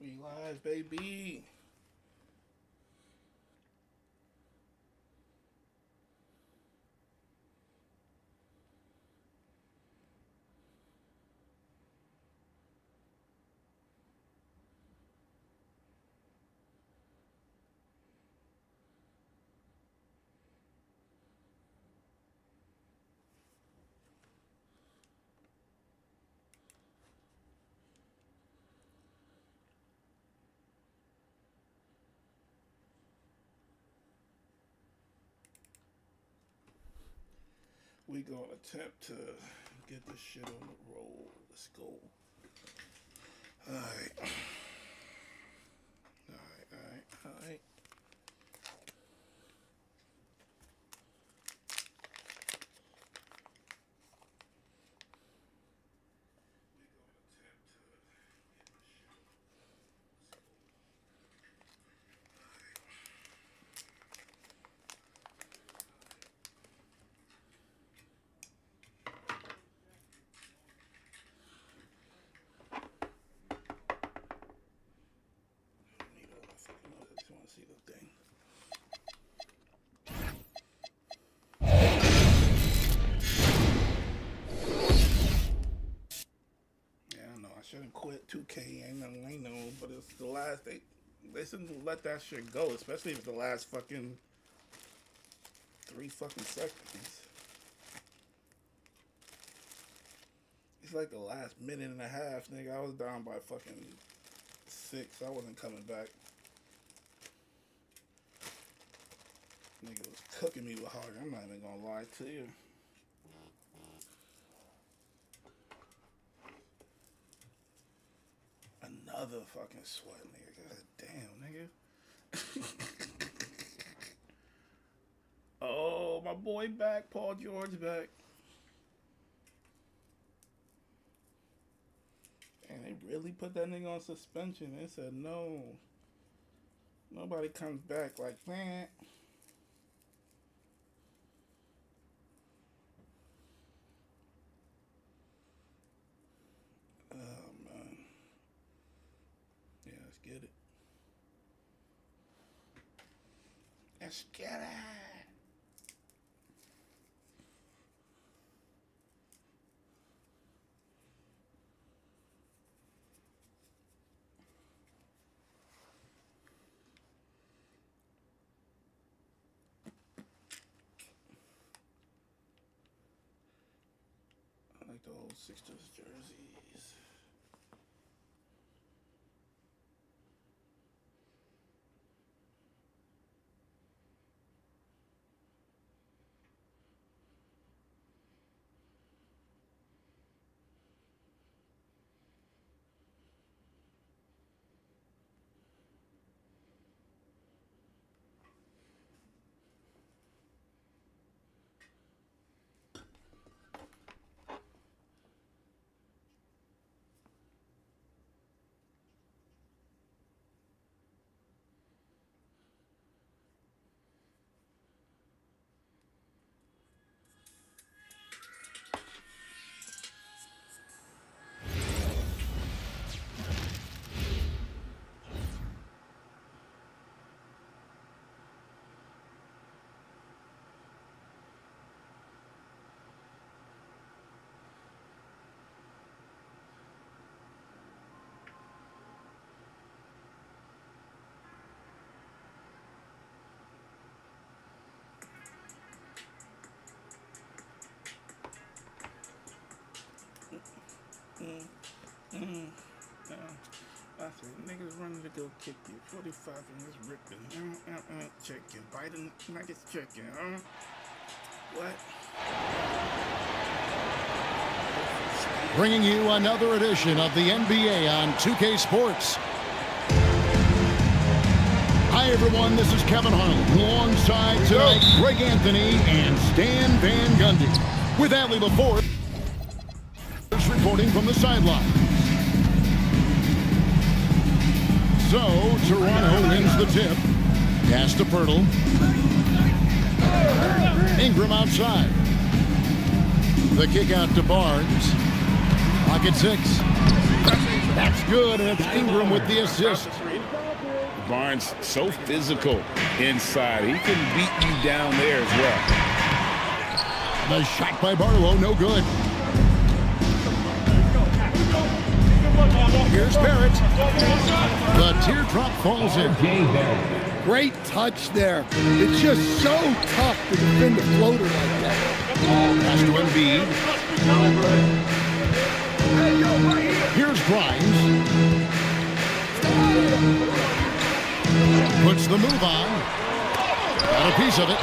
We live, baby. We gonna attempt to get this shit on the roll. Let's go. Alright. Alright. See the thing. Yeah, I know. I shouldn't quit 2K. I know, but it's the last. They shouldn't let that shit go, especially if it's the last fucking 3 fucking seconds. It's like the last minute and a half, nigga. I was down by fucking 6. I wasn't coming back. Nigga was cooking me with hard. I'm not even gonna lie to you. Another fucking sweat, nigga. God damn, nigga. Oh, my boy back. Paul George back. And they really put that nigga on suspension. They said no. Nobody comes back like that. Get it. Let's get it. I like the old Sixers jerseys. I said, niggas running to go kick you. 45 and it's ripping. Chicken. Biting nuggets chicken. What? Bringing you another edition of the NBA on 2K Sports. Hi, everyone. This is Kevin Hunt alongside tonight Greg Anthony and Stan Van Gundy with Allie LaForce reporting from the sideline. So, Toronto wins the tip. Pass to Pirtle. Ingram outside. The kick out to Barnes. Clock at 6. That's good, and it's Ingram with the assist. Barnes so physical inside. He can beat you down there as well. The shot by Barlow, no good. Here's Barrett. The teardrop falls in. Great touch there. It's just so tough to defend a floater like that. Pass to Embiid. Here's Grimes. Puts the move on. Got a piece of it.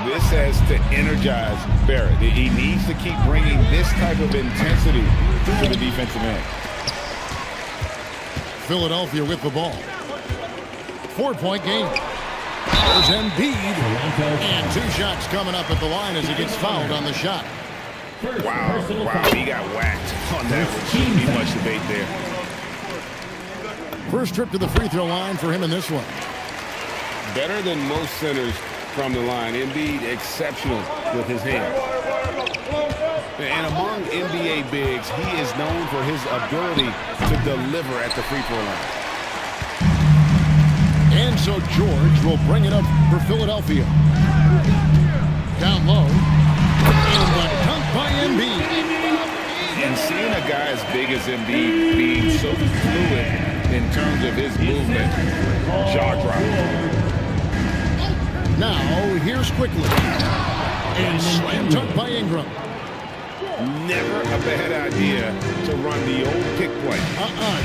This has to energize Barrett. He needs to keep bringing this type of intensity to the defensive end. Philadelphia with the ball. 4-point game. There's Embiid. And 2 shots coming up at the line as he gets fouled on the shot. Wow, he got whacked on that one. Shouldn't be much debate there. First trip to the free throw line for him in this one. Better than most centers from the line. Embiid exceptional with his hands. And among NBA bigs, he is known for his ability to deliver at the free throw line. And so George will bring it up for Philadelphia. Down low. And the dunk by Embiid. And seeing a guy as big as Embiid being so fluid in terms of his movement, jaw drop. Now, here's Quickly. And slam dunk by Ingram. Never a bad idea to run the old pick play.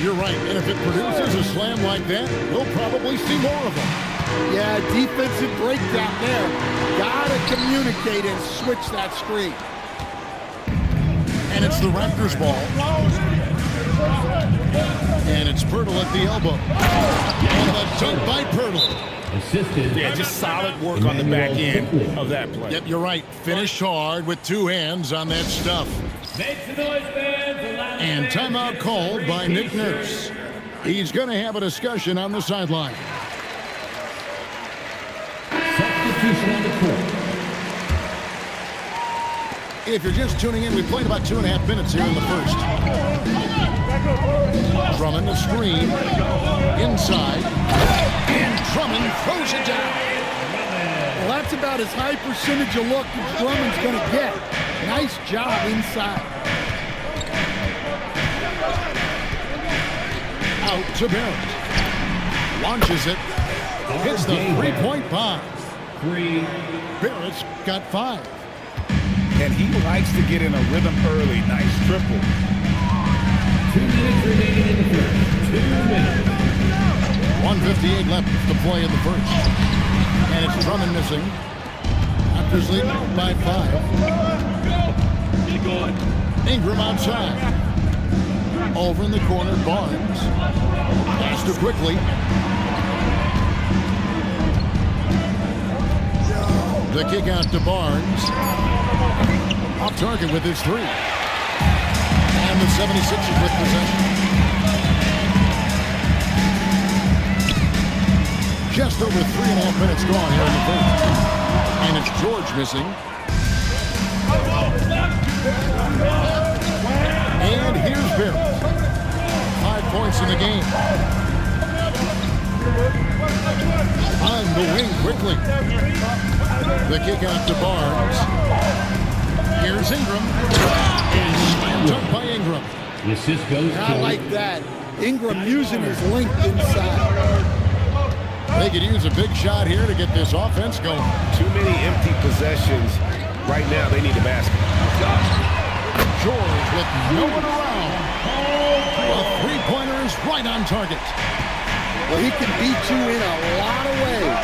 You're right. And if it produces a slam like that, we'll probably see more of them. Yeah, defensive breakdown there. Gotta communicate and switch that screen. And it's the Raptors ball. And it's Pirtle at the elbow. And the dunk by Pirtle. Assisted. Yeah, just solid work on the back end of that play. Yep, you're right. Finished hard with 2 hands on that stuff. And timeout called by Nick Nurse. He's going to have a discussion on the sideline. Substitution on the court. If you're just tuning in, we played about 2.5 minutes here in the first. Drummond the screen. Inside. And Drummond throws it down. Well, that's about as high percentage of look as Drummond's going to get. Nice job inside. Out to Barrett. Launches it. Hits the 3-point bomb. Barrett's got 5. And he likes to get in a rhythm early. Nice triple. 2 minutes remaining in the first. 2 minutes. 1:58 left to play in the first. And it's Drummond missing. Raptors leading by 5. Ingram outside. Over in the corner, Barnes. Pass to Quickly. The kick out to Barnes. Off target with his 3. And the 76ers with possession. Just over 3.5 minutes gone here in the first. And it's George missing. And here's Barrett. 5 points in the game. On the wing quickly. The kick out to Barnes. Here's Ingram. And slam dunk by Ingram. The assist goes I to like that. Ingram using his length inside. They could use a big shot here to get this offense going. Too many empty possessions. Right now, they need a basket. George with no one around. A 3-pointer is right on target. Well, he can beat you in a lot of ways.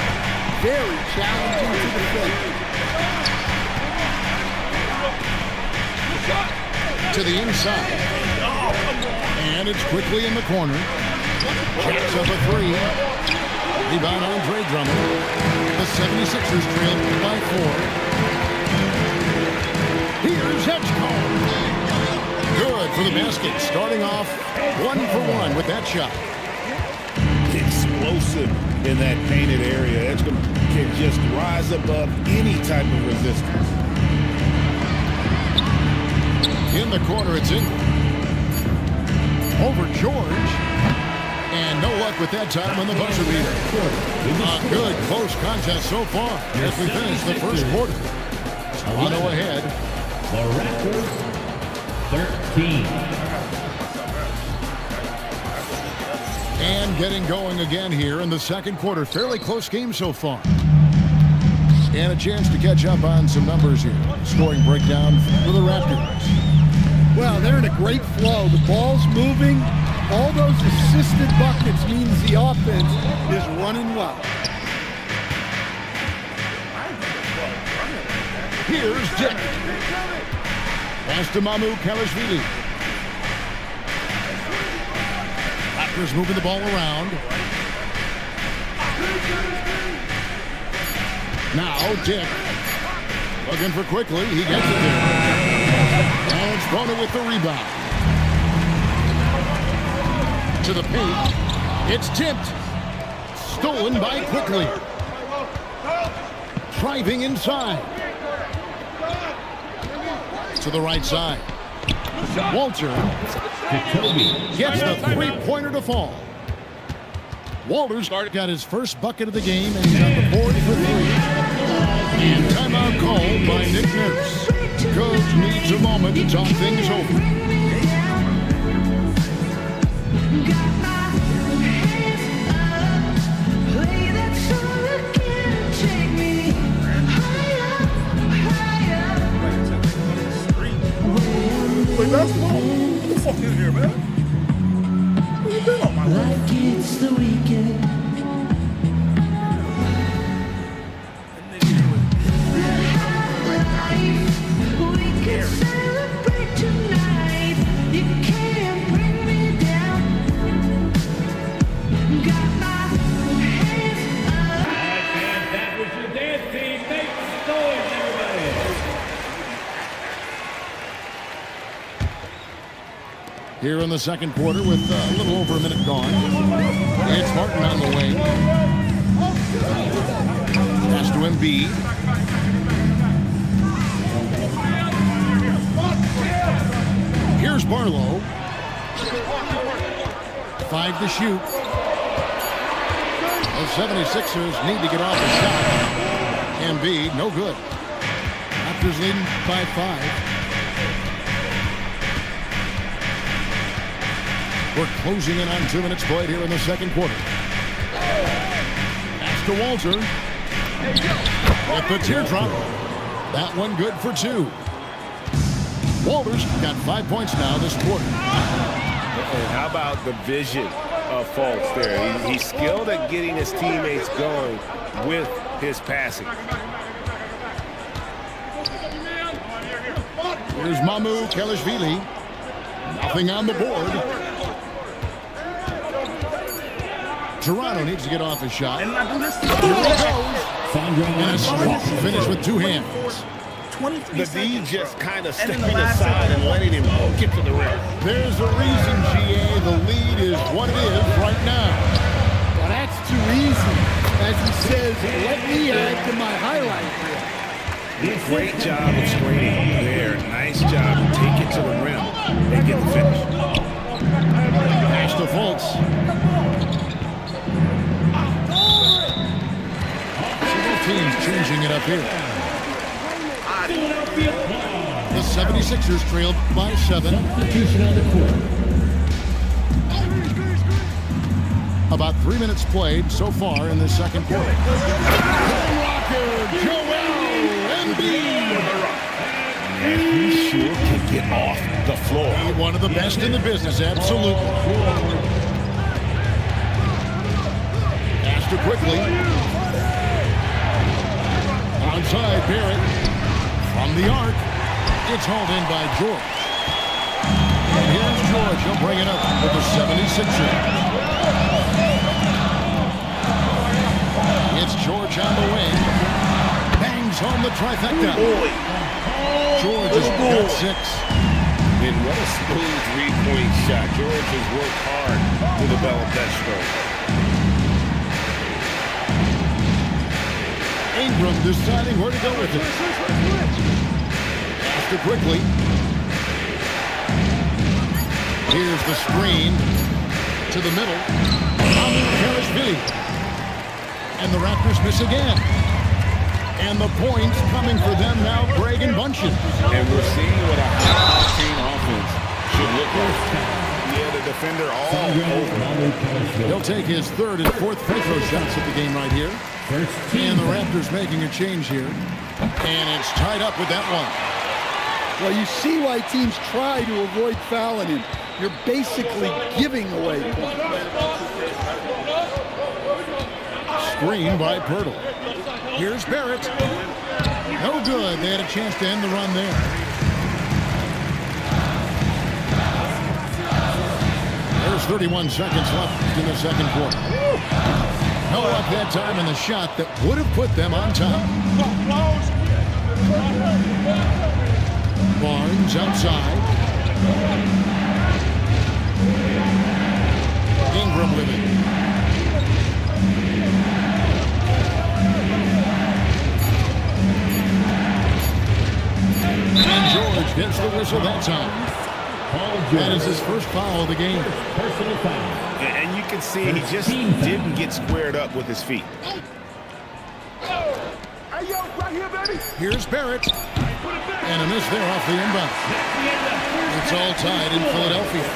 Very challenging to defend. To the inside. And it's Quickly in the corner. Jacks up a 3. Rebound Andre Drummond. The 76ers trail by 4. Here's Hedgecomb. Good for the basket. Starting off 1-for-1 with that shot. Explosive in that painted area. Edgecomb can just rise above any type of resistance. In the corner, it's Ingram. over George. And no luck with that time on the buzzer beater. A good close contest so far as we finish the first quarter. Toronto ahead. The Raptors, 13. And getting going again here in the second quarter. Fairly close game so far. And a chance to catch up on some numbers here. Scoring breakdown for the Raptors. Well, they're in a great flow. The ball's moving. All those assisted buckets means the offense is running well. Here's Dick. Pass to Mamukelashvili. Raptors moving the ball around. Now Dick. Looking for quickly. He gets it there. And it's Bona with the rebound. To the paint. It's tipped. Stolen by Quickly. Driving inside. To the right side. Walter gets the three-pointer to fall. Walters got his first bucket of the game, and he's on the board for three. And timeout called by Nick Nurse. Coach needs a moment to talk things over. Wait, basketball? What the fuck is here, man? Where you been on my life? Like it's the weekend. We can celebrate tonight. You can't bring me down. Got my hands up. And that was your dance team. Make some noise, everybody. Here in the second quarter with a little over a minute gone. It's Martin on the wing. Pass to Embiid. Here's Barlow. 5 to shoot. The 76ers need to get off the shot. Embiid, no good. Raptors leading by 5. We're closing in on 2 minutes played here in the second quarter. Pass to Walter. With the teardrop. That one good for 2. Walters got 5 points now this quarter. And how about the vision of Fultz there? He's skilled at getting his teammates going with his passing. Here's Mamukelashvili. Nothing on the board. Toronto needs to get off his shot. Here it goes. And a strong finish with 2 hands. 23 The seconds. D just kind of And in stepping the last aside second, and letting him get to the rim. There's a reason, GA. The lead is what it is right now. Well, that's too easy. As he says, let me add to my highlight reel. Great job of screening there. Nice job to take it to the rim and get the finish. Pass to Fultz. Both teams changing it up here. The 76ers trailed by 7. Substitution on the court. About 3 minutes played so far in the second quarter. Rocker, Joel Embiid. And he sure can get off the floor. One of the best in the business, absolutely. Pass to Quickly. Onside, Barrett. From the arc. It's hauled in by George. And here's George. He'll bring it up for the 76ers. It's George on the wing. Bangs home the trifecta. George has got 6. And what a smooth three-point shot. George has worked hard to develop that stroke. Ingram deciding where to go with it. Pass to Quickly. Here's the screen to the middle. Karashvili. And the Raptors miss again. And the points coming for them now, Greg and Bunches. And we're seeing what a high-octane offense should look like. Yeah, the defender all over. He'll take his third and fourth free throw shots at the game right here. And the Raptors making a change here. And it's tied up with that one. Well, you see why teams try to avoid fouling him. You're basically giving away points. Screen by Pirtle. Here's Barrett. No good. They had a chance to end the run there. There's 31 seconds left in the second quarter. No luck that time in the shot that would have put them on top. Barnes outside. Ingram with it. And George gets the whistle that time. That is his first foul of the game. And you can see he just didn't get squared up with his feet. Here's Barrett. And a miss there off the inbound. It's all tied in Philadelphia.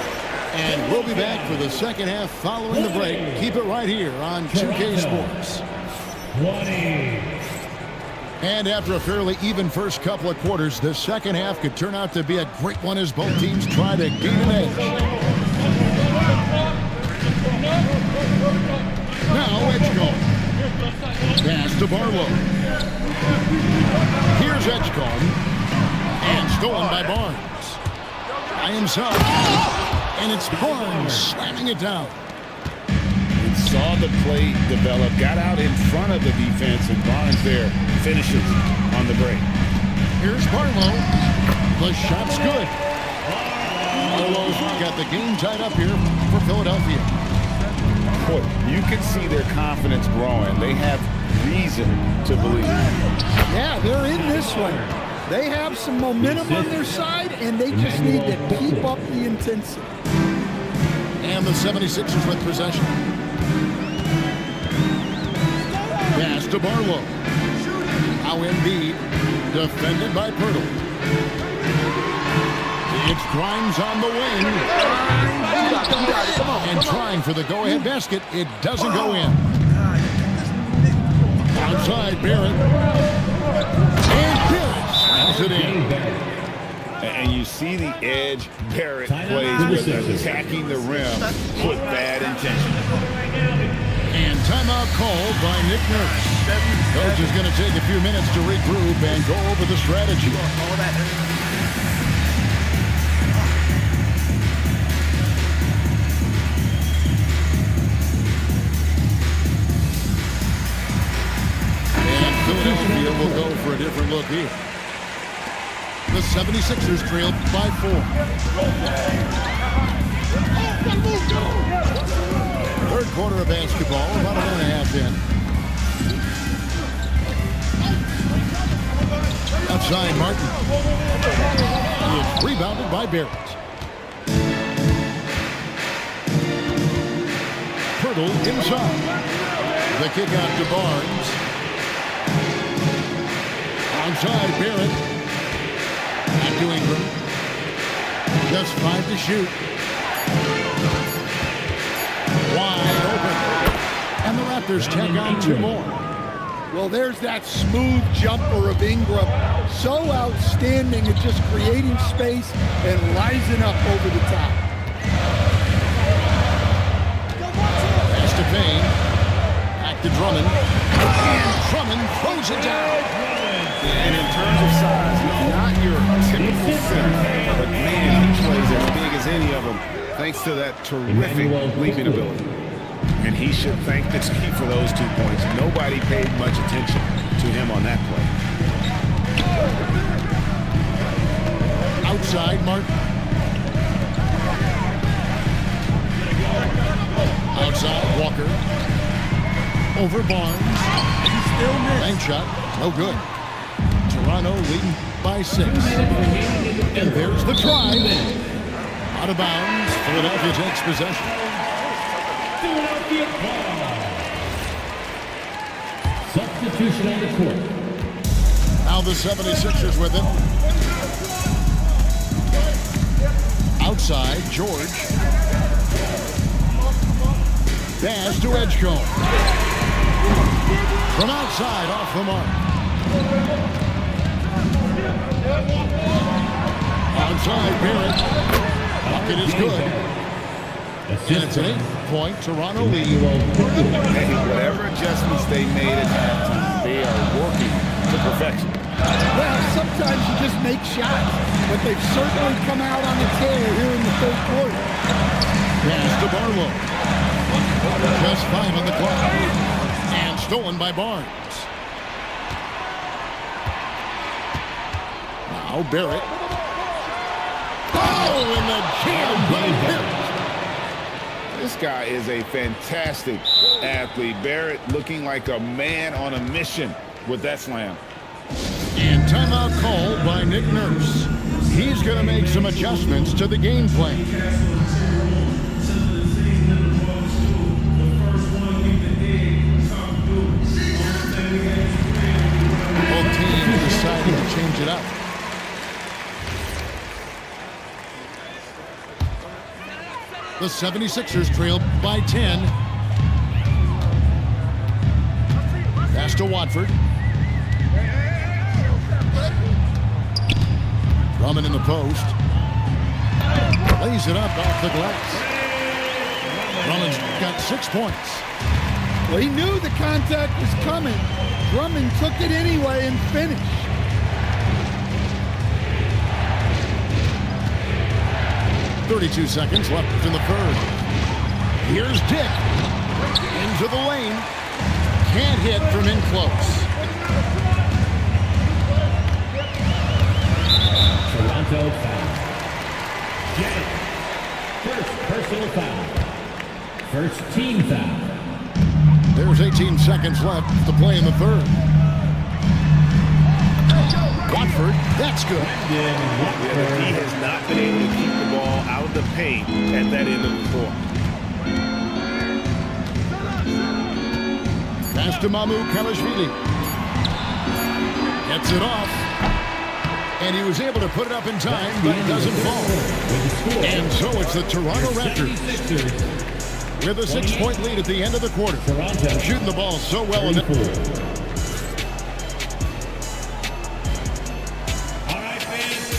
And we'll be back for the second half following the break. Keep it right here on 2K Sports. 20. And after a fairly even first couple of quarters, the second half could turn out to be a great one as both teams try to gain an edge. Now Edgecombe. Pass to Barlow. Here's Edgecombe. And stolen by Barnes. By himself. And it's Barnes slamming it down. Saw the play develop, got out in front of the defense, and Barnes there finishes on the break. Here's Barlow. The shot's good. Barlow's got the game tied up here for Philadelphia. Boy, you can see their confidence growing. They have reason to believe. Yeah, they're in this one. They have some momentum on their side, and they just need to keep up the intensity. And the 76ers with possession. Pass to Barlow. Now Embiid, defended by Pirtle. It's Grimes on the wing. And trying for the go-ahead basket. It doesn't go in. Outside, Barrett. And Barrett slams it in. And you see the edge Barrett plays with, attacking the rim with bad intention. And timeout called by Nick Nurse. Coach is going to take a few minutes to regroup and go over the strategy. And Philadelphia will go for a different look here. The 76ers trailed by 4. Third quarter of basketball, about a minute and a half in. Outside, Martin. It's rebounded by Barrett. Pirtle inside. The kick out to Barnes. Outside, Barrett. Back to Ingram. Just 5 to shoot. Wide open. And the Raptors tag on 2 more. Well, there's that smooth jumper of Ingram. So outstanding at just creating space and rising up over the top. Pass to Payne. Back to Drummond. And Drummond throws it down. And in terms of size, not your typical center, but man, he plays as big as any of them, thanks to that terrific leaping ability. And he should thank the team for those 2 points. Nobody paid much attention to him on that play. Outside, Martin. Outside, Walker. Over Barnes. Bank shot, no good. Toronto leading by 6. And there's the drive. Out of bounds. Philadelphia takes possession. Philadelphia ball. Substitution on the court. Now the 76ers with it. Outside, George. Dash to Edgecombe. From outside, off the mark. Onside, Barrett. Bucket is good. And it's an 8-point Toronto lead. Hey, whatever adjustments they made at halftime, they are working to perfection. Well, sometimes you just make shots, but they've certainly come out on the tear here in the third quarter. Pass to Barlow. Just 5 on the clock. And stolen by Barnes. Now Barrett. Oh, and the jam by Barrett. This guy is a fantastic athlete. Barrett looking like a man on a mission with that slam. And timeout called by Nick Nurse. He's going to make some adjustments to the game plan. Both teams deciding to change it up. The 76ers trail by 10. Pass to Watford. Drummond in the post. Lays it up off the glass. Drummond's got 6 points. Well, he knew the contact was coming. Drummond took it anyway and finished. .32 seconds left in the third. Here's Dick. Into the lane. Can't hit from in close. Toronto foul. Get it. First personal foul. First team foul. There's 18 seconds left to play in the third. Watford, that's good. Yeah, he has not been able to keep the ball out of the paint at that end of the floor. Pass to Mamu Kalashvili. Gets it off. And he was able to put it up in time, but it doesn't fall. And so it's the Toronto Raptors with a 6-point lead at the end of the quarter. Shooting the ball so well in it.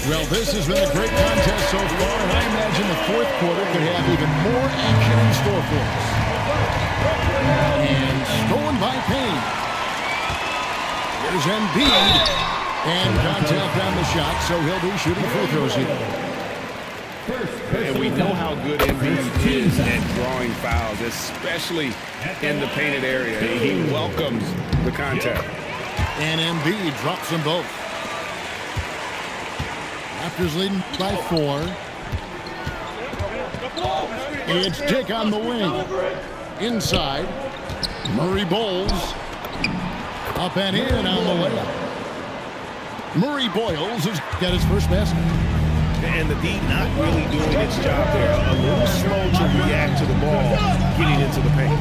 Well, this has been a great contest so far, and I imagine the fourth quarter could have even more action in store for us. And stolen by Payne. Here's Embiid. And contact on the shot, so he'll be shooting free throws here. And we know how good Embiid is at drawing fouls, especially in the painted area. He welcomes the contact. And Embiid drops them both. Raptors leading by 4. It's Dick on the wing. Inside. Murray Bowles. Up and in on the layup. Murray Boyles has got his first basket. And the D not really doing its job there. A little slow to react to the ball getting into the paint.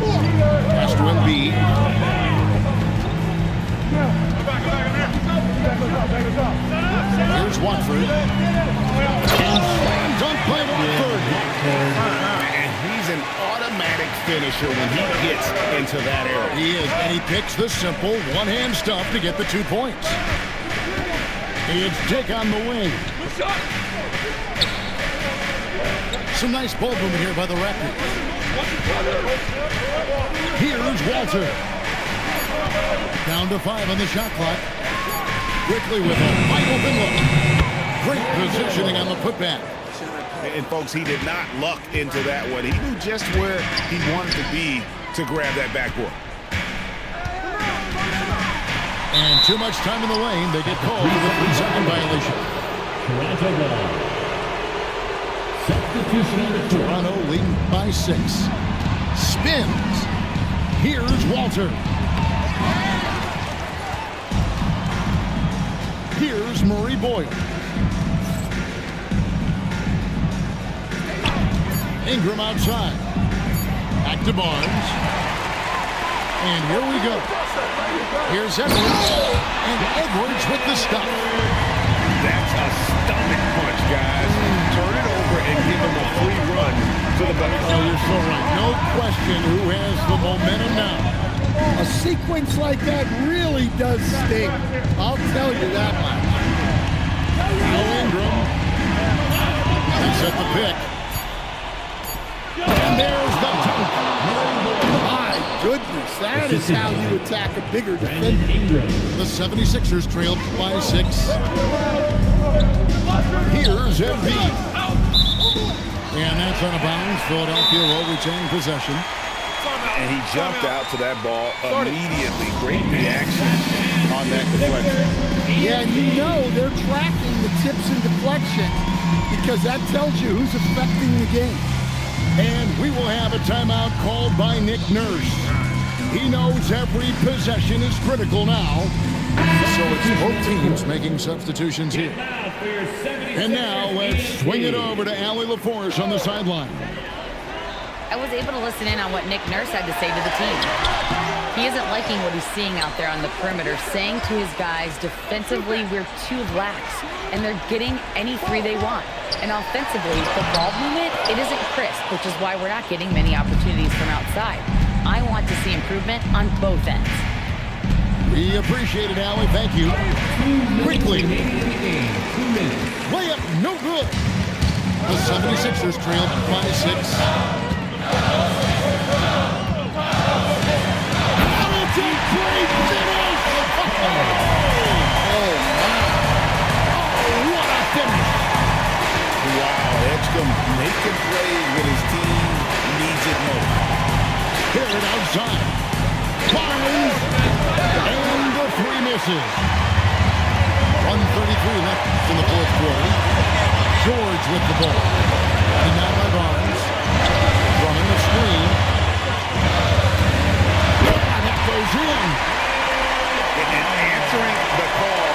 Pass to Embiid. Here's Watford. And slam dunk by Watford. And he's an automatic finisher when he gets into that area. He is, and he picks the simple one-hand stuff to get the 2 points. It's Dick on the wing. Some nice ball movement here by the Raptors. Here's Walter. Down to 5 on the shot clock. Quickly with a wide open look. Great positioning on the putback. And folks, he did not luck into that one. He knew just where he wanted to be to grab that backboard. And too much time in the lane. They get called for the 3-second violation. Toronto ball. Substitution on the court. Toronto leading by 6. Spins. Here's Walter. Here's Murray Boyle. Ingram outside. Back to Barnes. And here we go. Here's Edwards. And Edwards with the stop. That's a stomach punch, guys. Turn it over and give him a free run to the back. Oh, you're so right. No question who has the momentum now. A sequence like that really does sting. I'll tell you that much. Now Ingram. He's at the pick. And there's the dunk. My goodness, that is how you attack a bigger defender. The 76ers trailed by 6. Here's Embiid. And that's out of bounds. Philadelphia will retain possession. And he jumped out to that ball immediately. Great reaction on that deflection. Yeah, and you know they're tracking the tips and deflections because that tells you who's affecting the game. And we will have a timeout called by Nick Nurse. He knows every possession is critical now. So it's both teams making substitutions here. And now let's swing it over to Allie LaForce on the sideline. I was able to listen in on what Nick Nurse had to say to the team. He isn't liking what he's seeing out there on the perimeter, saying to his guys, defensively, we're too lax, and they're getting any three they want. And offensively, the ball movement, it isn't crisp, which is why we're not getting many opportunities from outside. I want to see improvement on both ends. We appreciate it, Allie. Thank you. Quickly. Layup, no good. The 76ers trailed by 6. Hamilton, great finish! Oh, what a finish! Wow, Edgecombe making plays when his team needs it most. Here it outside. Barnes, and the 3 misses. 1:33 left in the fourth quarter. George with the ball. And now by Barnes. Running the screen. And that goes in. And answering the call,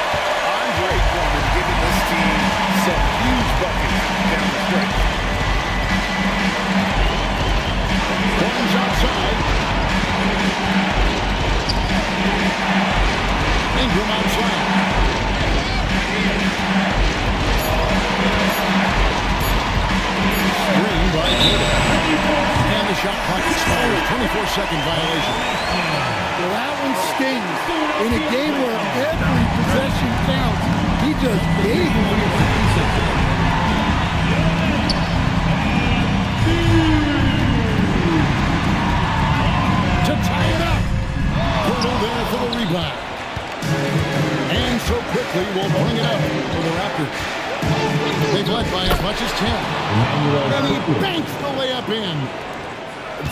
Andre Drummond giving this team some huge buckets down the stretch. Barnes outside. Ingram outside. Screen by Jordan. And the shot clock expires. 24-second violation. Well, that one stings. In a game where every possession counts, he just gave him. To tie it up. Hurdle there for the rebound. And so quickly we'll bring it up for the Raptors. They've led by as much as 10. And he banks the layup in.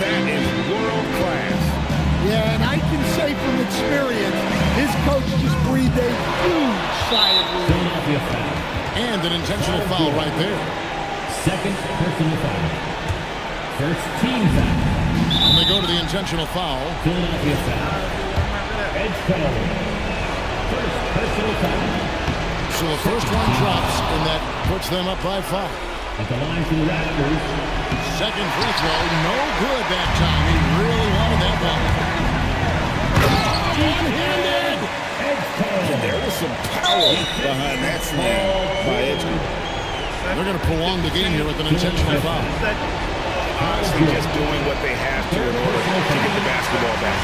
That is world class. Yeah, and I can say from experience, his coach just breathed a huge sigh of relief. Philadelphia foul. And an intentional foul right there. Second personal foul. First team foul. And they go to the intentional foul. Philadelphia foul. Edgecombe. First personal foul. So the first one drops, and that puts them up by 5. At the line for the Raptors. Second free throw, no good that time. He really wanted that one. One-handed! And there was some power behind that slam by Edgecombe. They're going to prolong the game here with an intentional foul. Honestly, just doing what they have to in order to get the basketball back.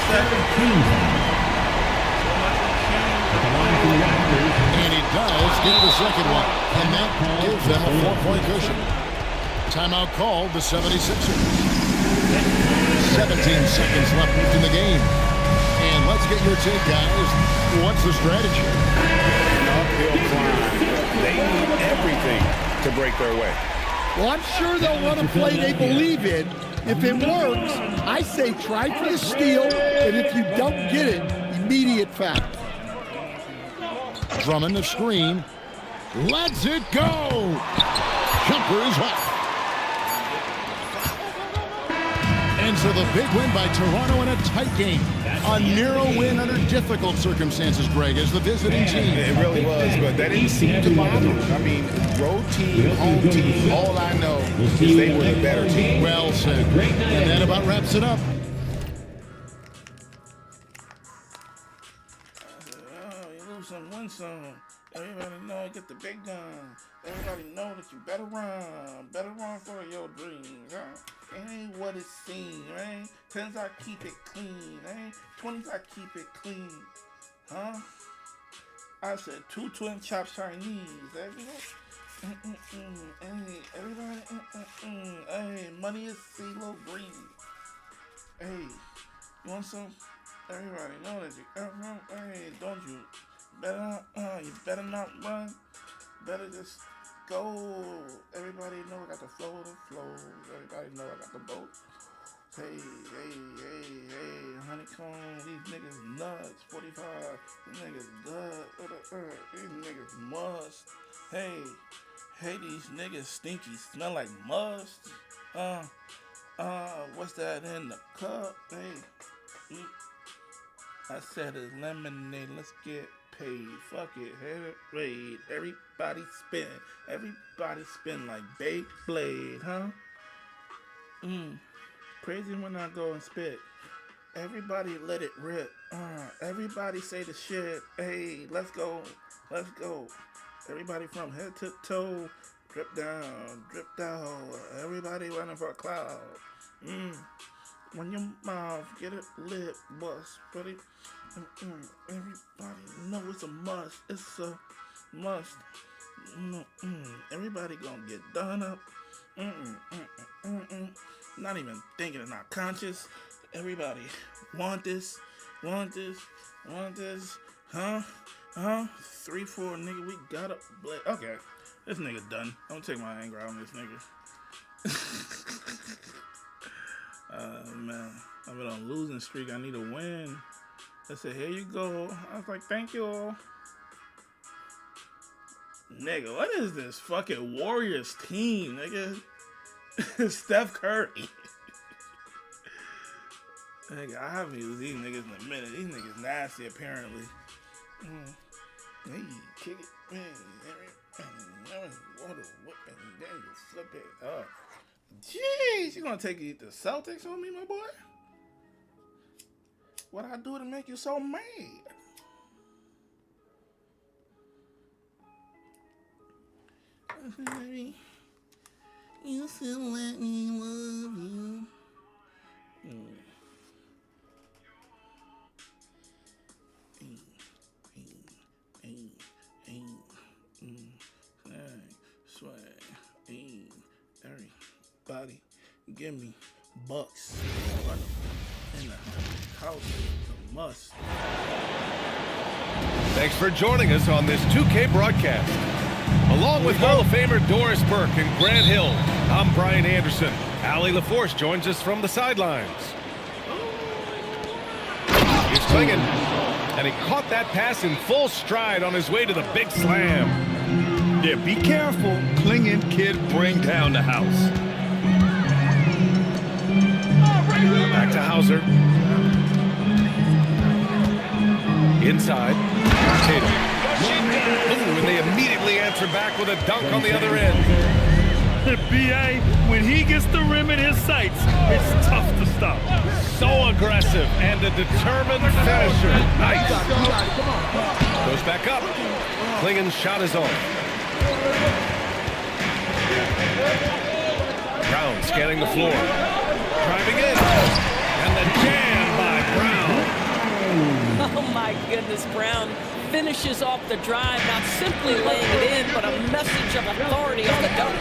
Team foul. At the line for the Raptors. And he does get the second one. And that gives them a 4-point cushion. Timeout called the 76ers. 17 seconds left in the game. And let's get your take, guys. What's the strategy? An uphill climb. They need everything to break their way. Well, I'm sure they'll run a play they believe in. If it works, I say try for the steal, and if you don't get it, immediate foul. Drummond the screen. Lets it go. Jumper is off. And so the big win by Toronto in a tight game. A narrow win under difficult circumstances, Greg, as the visiting team. It really was, but that didn't seem to bother them. I mean, road team, home team, all I know We'll see because you they in were the the next better game. team. Well said. Great night, And that about wraps it up. Oh, you lose some, win some. Everybody know you get the big gun. Everybody know that you better run for your dreams, huh? It ain't what it seems, right? 10s I keep it clean, right? 20s I keep it clean, huh? I said 2 twin chops Chinese, hey, everybody, hey, money is CeeLo Green. Hey, you want some? Everybody know that you, hey, don't you better not run, better just go. Everybody know I got the flow, everybody know I got the boat. Hey, honeycomb, these niggas nuts, 45, these niggas good, these niggas must. Hey, these niggas stinky, smell like must. What's that in the cup? Hey, I said it's lemonade, let's get paid. Fuck it, raid. Everybody spin like Beyblade, huh? Crazy when I go and spit. Everybody let it rip. Everybody say the shit. Hey, let's go. Everybody from head to toe, drip down. Everybody running for a cloud. When your mouth get it lit, bust, buddy. Everybody know it's a must. It's a must. Everybody gonna get done up. Not even thinking, not conscious. Everybody want this, huh? 3, 4, nigga, we gotta play. Okay, this nigga done. I'm gonna take my anger out on this nigga. Man, I've been on losing streak. I need a win. I said, here you go. I was like, thank you all. Nigga, what is this fucking Warriors team, nigga? Steph Curry. Nigga, I haven't used these niggas in a minute. These niggas nasty, apparently. Hey, kick it, man. Water whipping, then you flip it up. Jeez, you gonna take the Celtics on me, my boy? What I do to make you so mad? Baby, you still let me love you. Swag, everybody, give me bucks. In the house, a must. Thanks for joining us on this 2K broadcast. Along with Hall of Famer Doris Burke and Grant Hill, I'm Brian Anderson. Allie LaForce joins us from the sidelines. Here's Klingon, and he caught that pass in full stride on his way to the big slam. Yeah, be careful. Klingon kid bring down the house. Back to Hauser. Inside. Tatum. Ooh, and they immediately answer back with a dunk on the other end. B.A., when he gets the rim in his sights, it's tough to stop. So aggressive and a determined finisher. Nice. Goes back up. Klingon's shot is on. Brown scanning the floor. Driving in. And the jam by Brown. Oh my goodness, Brown finishes off the drive, not simply laying it in, but a message of authority on the dunk.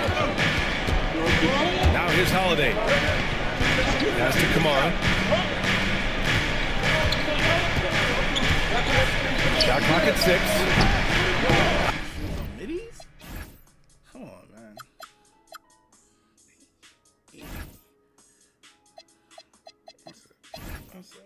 Now here's Holiday. Pass to Kamara. Shot clock at 6. Middies? Come on, man. That's it.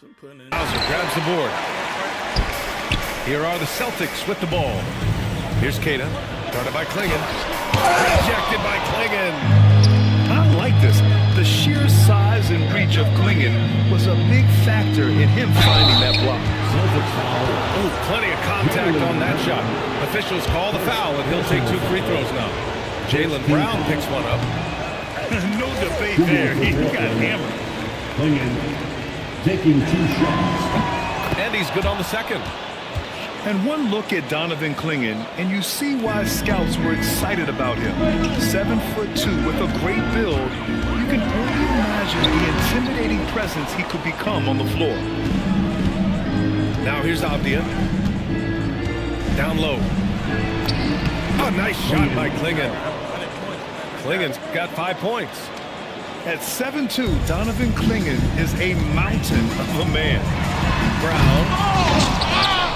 So putting in. Hauser grabs the board. Here are the Celtics with the ball. Here's Keita. Started by Klingon. Rejected by Klingon. I like this. The sheer size and reach reach of Klingon was a big factor in him finding that block. Oh, plenty of contact on that shot. Officials call the foul, and he'll take 2 free throws now. Jaylen Brown picks one up. No debate there. He got hammered. Klingon taking 2 shots. And he's good on the second. And one look at Donovan Klingon, and you see why scouts were excited about him. 7'2" with a great build. You can only imagine the intimidating presence he could become on the floor. Now here's Avdia. Down low. Oh, nice shot by Klingon. Klingon's got 5 points. At 7'2", Donovan Klingon is a mountain of a man. Brown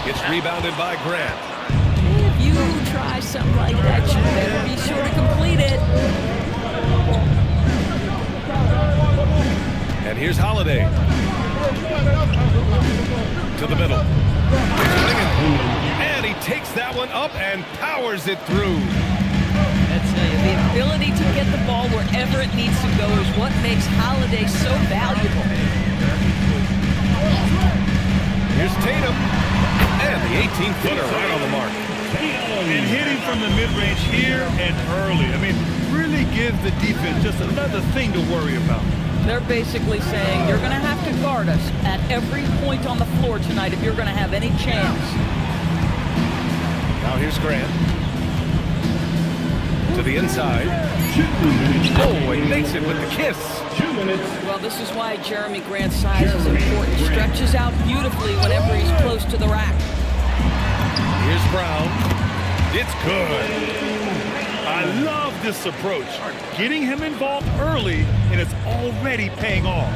gets rebounded by Grant. If you try something like that, you better be sure to complete it. And here's Holiday. To the middle. And he takes that one up and powers it through. That's the ability to get the ball wherever it needs to go is what makes Holiday so valuable. Here's Tatum. And the 18-footer right on the mark. And hitting from the mid-range here and early. I mean, really gives the defense just another thing to worry about. They're basically saying you're going to have to guard us at every point on the floor tonight if you're going to have any chance. Now here's Grant. To the inside. Oh, he makes it with the kiss. 2 minutes. Well, this is why Jeremy Grant's size is important. Stretches out beautifully whenever he's close to the rack. Here's Brown. It's good. I love this approach. Getting him involved early, and it's already paying off.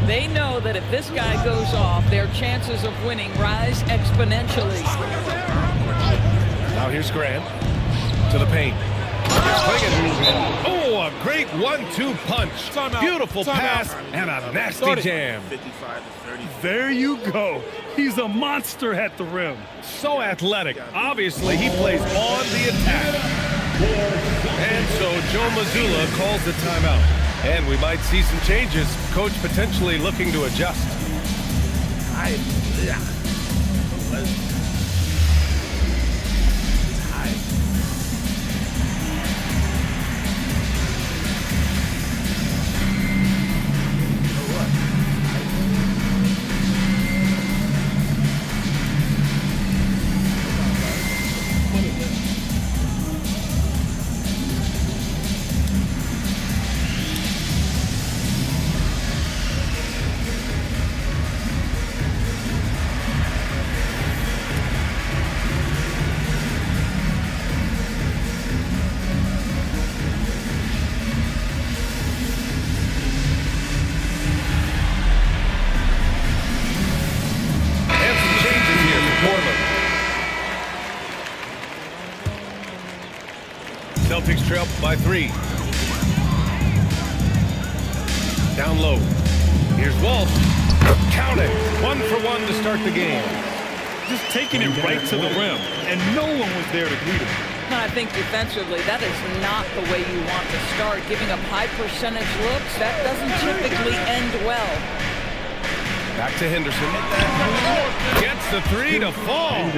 They know that if this guy goes off, their chances of winning rise exponentially. Now here's Grant. To the paint. Oh, a great 1-2 punch. Beautiful pass and a nasty jam. 55 to 30. There you go. He's a monster at the rim. So athletic. Obviously, he plays on the attack. And so Joe Mazzulla calls the timeout. And we might see some changes. Coach potentially looking to adjust. Celtics trail by 3. Down low. Here's Walsh. Count it. 1 for 1 to start the game. Just taking it right to the rim, and no one was there to greet him. And I think defensively, that is not the way you want to start. Giving up high percentage looks, that doesn't typically end well. Back to Henderson. Gets the 3 to fall.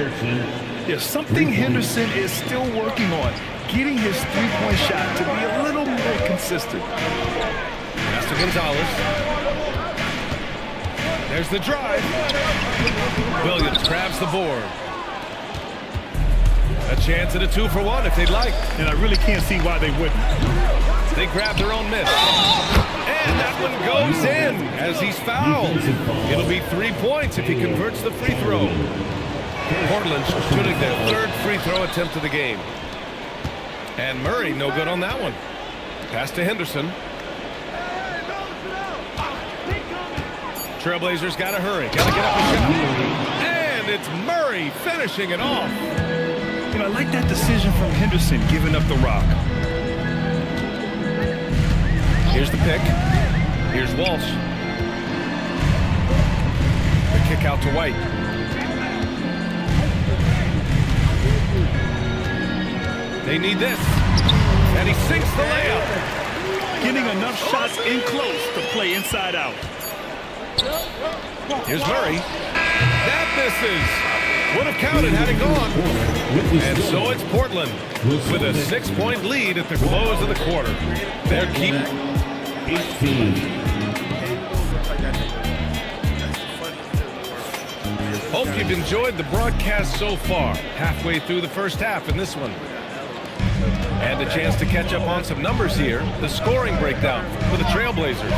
There's something Henderson is still working on. Getting his three-point shot to be a little more consistent. Pass to Gonzalez. There's the drive. Williams grabs the board. A chance at a 2 for 1 if they'd like. And I really can't see why they wouldn't. They grab their own miss. And that one goes in as he's fouled. It'll be 3 points if he converts the free throw. Portland shooting their 3rd free throw attempt of the game. And Murray, no good on that one. Pass to Henderson. Trailblazers got to hurry. Got to get up and shot. And it's Murray finishing it off. You know, I like that decision from Henderson, giving up the rock. Here's the pick. Here's Walsh. The kick out to White. They need this. And he sinks the layup. Getting enough shots in close to play inside out. Here's Murray. That misses. Would have counted had it gone. And so it's Portland with a 6-point lead at the close of the quarter. They're keeping 18. Hope you've enjoyed the broadcast so far. Halfway through the first half in this one. And a chance to catch up on some numbers here. The scoring breakdown for the Trailblazers.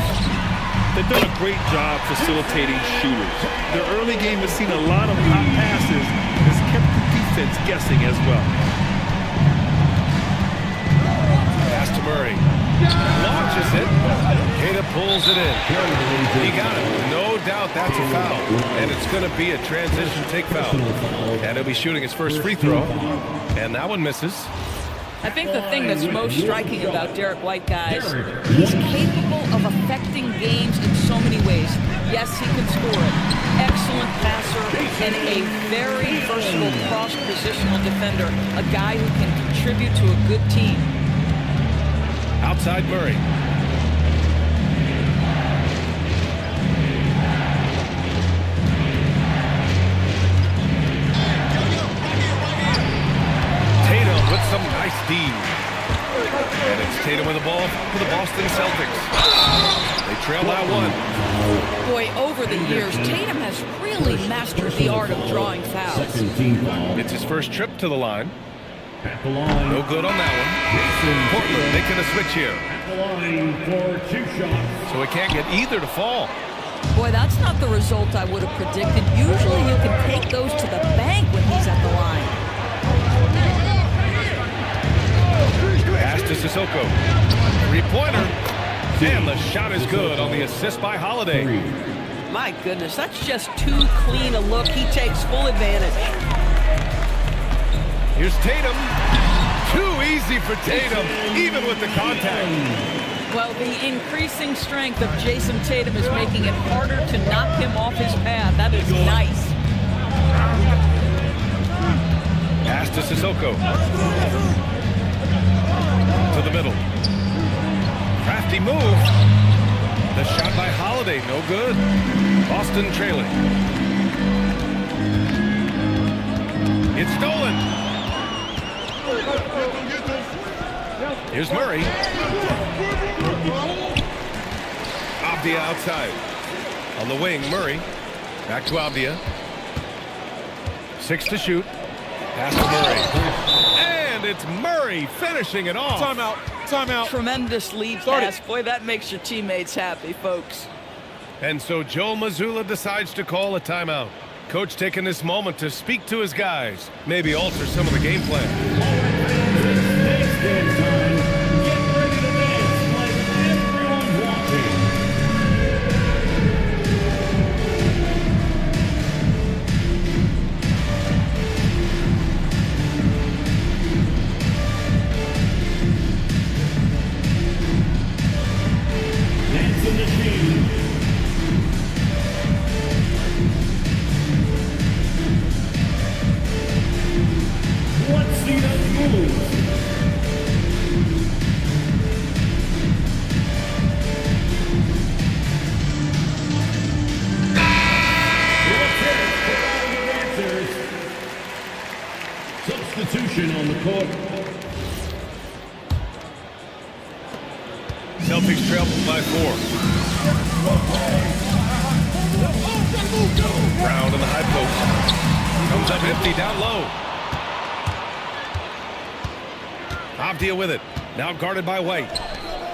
They've done a great job facilitating shooters. Their early game has seen a lot of hot passes and has kept the defense guessing as well. Pass to Murray. Launches it. Queta pulls it in. He got it. No doubt that's a foul. And it's going to be a transition take foul. And he'll be shooting his first free throw. And that one misses. I think the thing that's most striking about Derek White, guys, he's capable of affecting games in so many ways. Yes, he can score it. Excellent passer and a very versatile cross-positional defender. A guy who can contribute to a good team. Outside Murray. Tatum with some nice D. And it's Tatum with the ball for the Boston Celtics. They trail by 1. Boy, over the years, Tatum has really mastered the art of drawing fouls. It's his first trip to the line. No good on that one. Portland making a switch here. So he can't get either to fall. Boy, that's not the result I would have predicted. Usually you can take those to the bank when he's at the line. Pass to Sissoko. Three-pointer. And the shot is good on the assist by Holiday. My goodness, that's just too clean a look. He takes full advantage. Here's Tatum. Too easy for Tatum, even with the contact. Well, the increasing strength of Jason Tatum is making it harder to knock him off his path. That is nice. Pass to Sissoko. To the middle. Crafty move. The shot by Holiday, no good. Boston trailing. It's stolen. Here's Murray. Avdia outside. On the wing, Murray. Back to Avdia. 6 to shoot. Pass to Murray. And it's Murray finishing it off. Timeout. Timeout. Tremendous lead pass. Boy, that makes your teammates happy, folks. And so Joe Mazzulla decides to call a timeout. Coach taking this moment to speak to his guys. Maybe alter some of the game plan. Substitution on the court. Celtics trail by 4. Brown on the high post. Comes up empty down low. Avdia with it. Now guarded by White.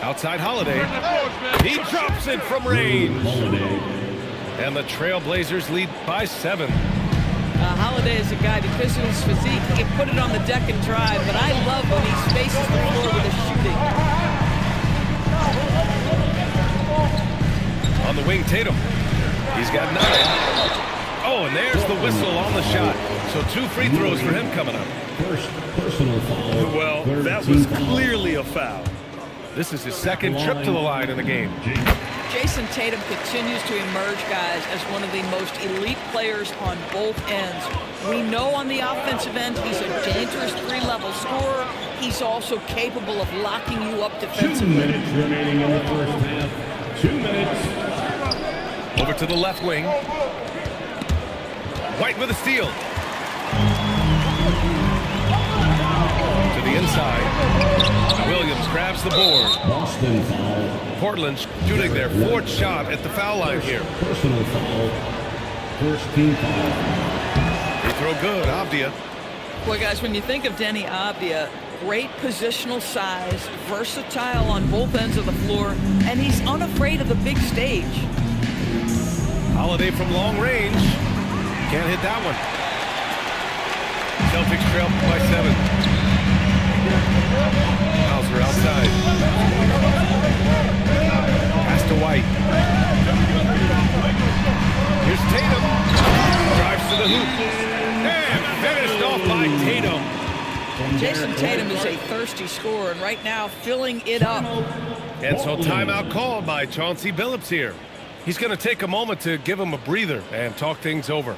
Outside Holiday. He drops it from range. And the Trailblazers lead by 7. Holiday is a guy, because of his physique, he can put it on the deck and drive, but I love when he spaces the floor with his shooting. On the wing, Tatum. He's got 9. Oh, and there's the whistle on the shot. So 2 free throws for him coming up. First personal foul. Well, that was clearly a foul. This is his second trip to the line in the game. Jason Tatum continues to emerge, guys, as one of the most elite players on both ends. We know on the offensive end he's a dangerous 3-level scorer. He's also capable of locking you up defensively. 2 minutes remaining in the first half. 2 minutes. Over to the left wing. White with a steal. To the inside. Williams grabs the board. Boston foul. Portland shooting their fourth shot at the foul line here. Personal foul. First team foul. Free throw good, Avdia. Boy, guys, when you think of Denny Avdia, great positional size, versatile on both ends of the floor, and he's unafraid of the big stage. Holiday from long range. Can't hit that one. Celtics trail by 7. Hauser outside. Pass to White. Here's Tatum. Drives to the hoop. And finished off by Tatum. Jason Tatum is a thirsty scorer, and right now filling it up. And so timeout called by Chauncey Billups here. He's going to take a moment to give him a breather and talk things over.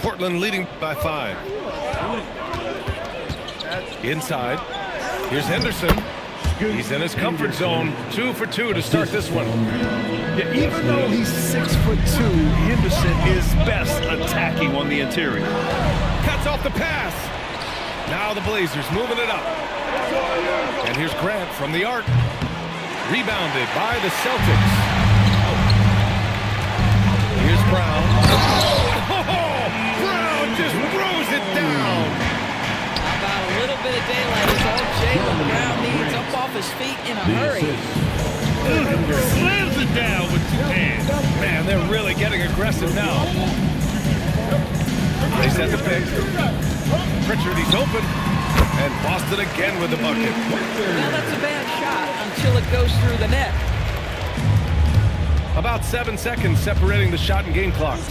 Portland leading by 5. Inside. Here's Henderson. He's in his comfort zone. 2 for 2 to start this one. Yeah, even though he's 6'2", Henderson is best attacking on the interior. Cuts off the pass. Now the Blazers moving it up. And here's Grant from the arc. Rebounded by the Celtics. Here's Brown. Brown just throws it down. How about a little bit of daylight is all Jaylen Brown needs, up off his feet in a hurry. Slams it down with 2 hands. Man, they're really getting aggressive now. They set the pick. Pritchard, he's open. And Boston again with the bucket. Well, that's a bad shot until it goes through the net. About 7 seconds separating the shot and game clocks.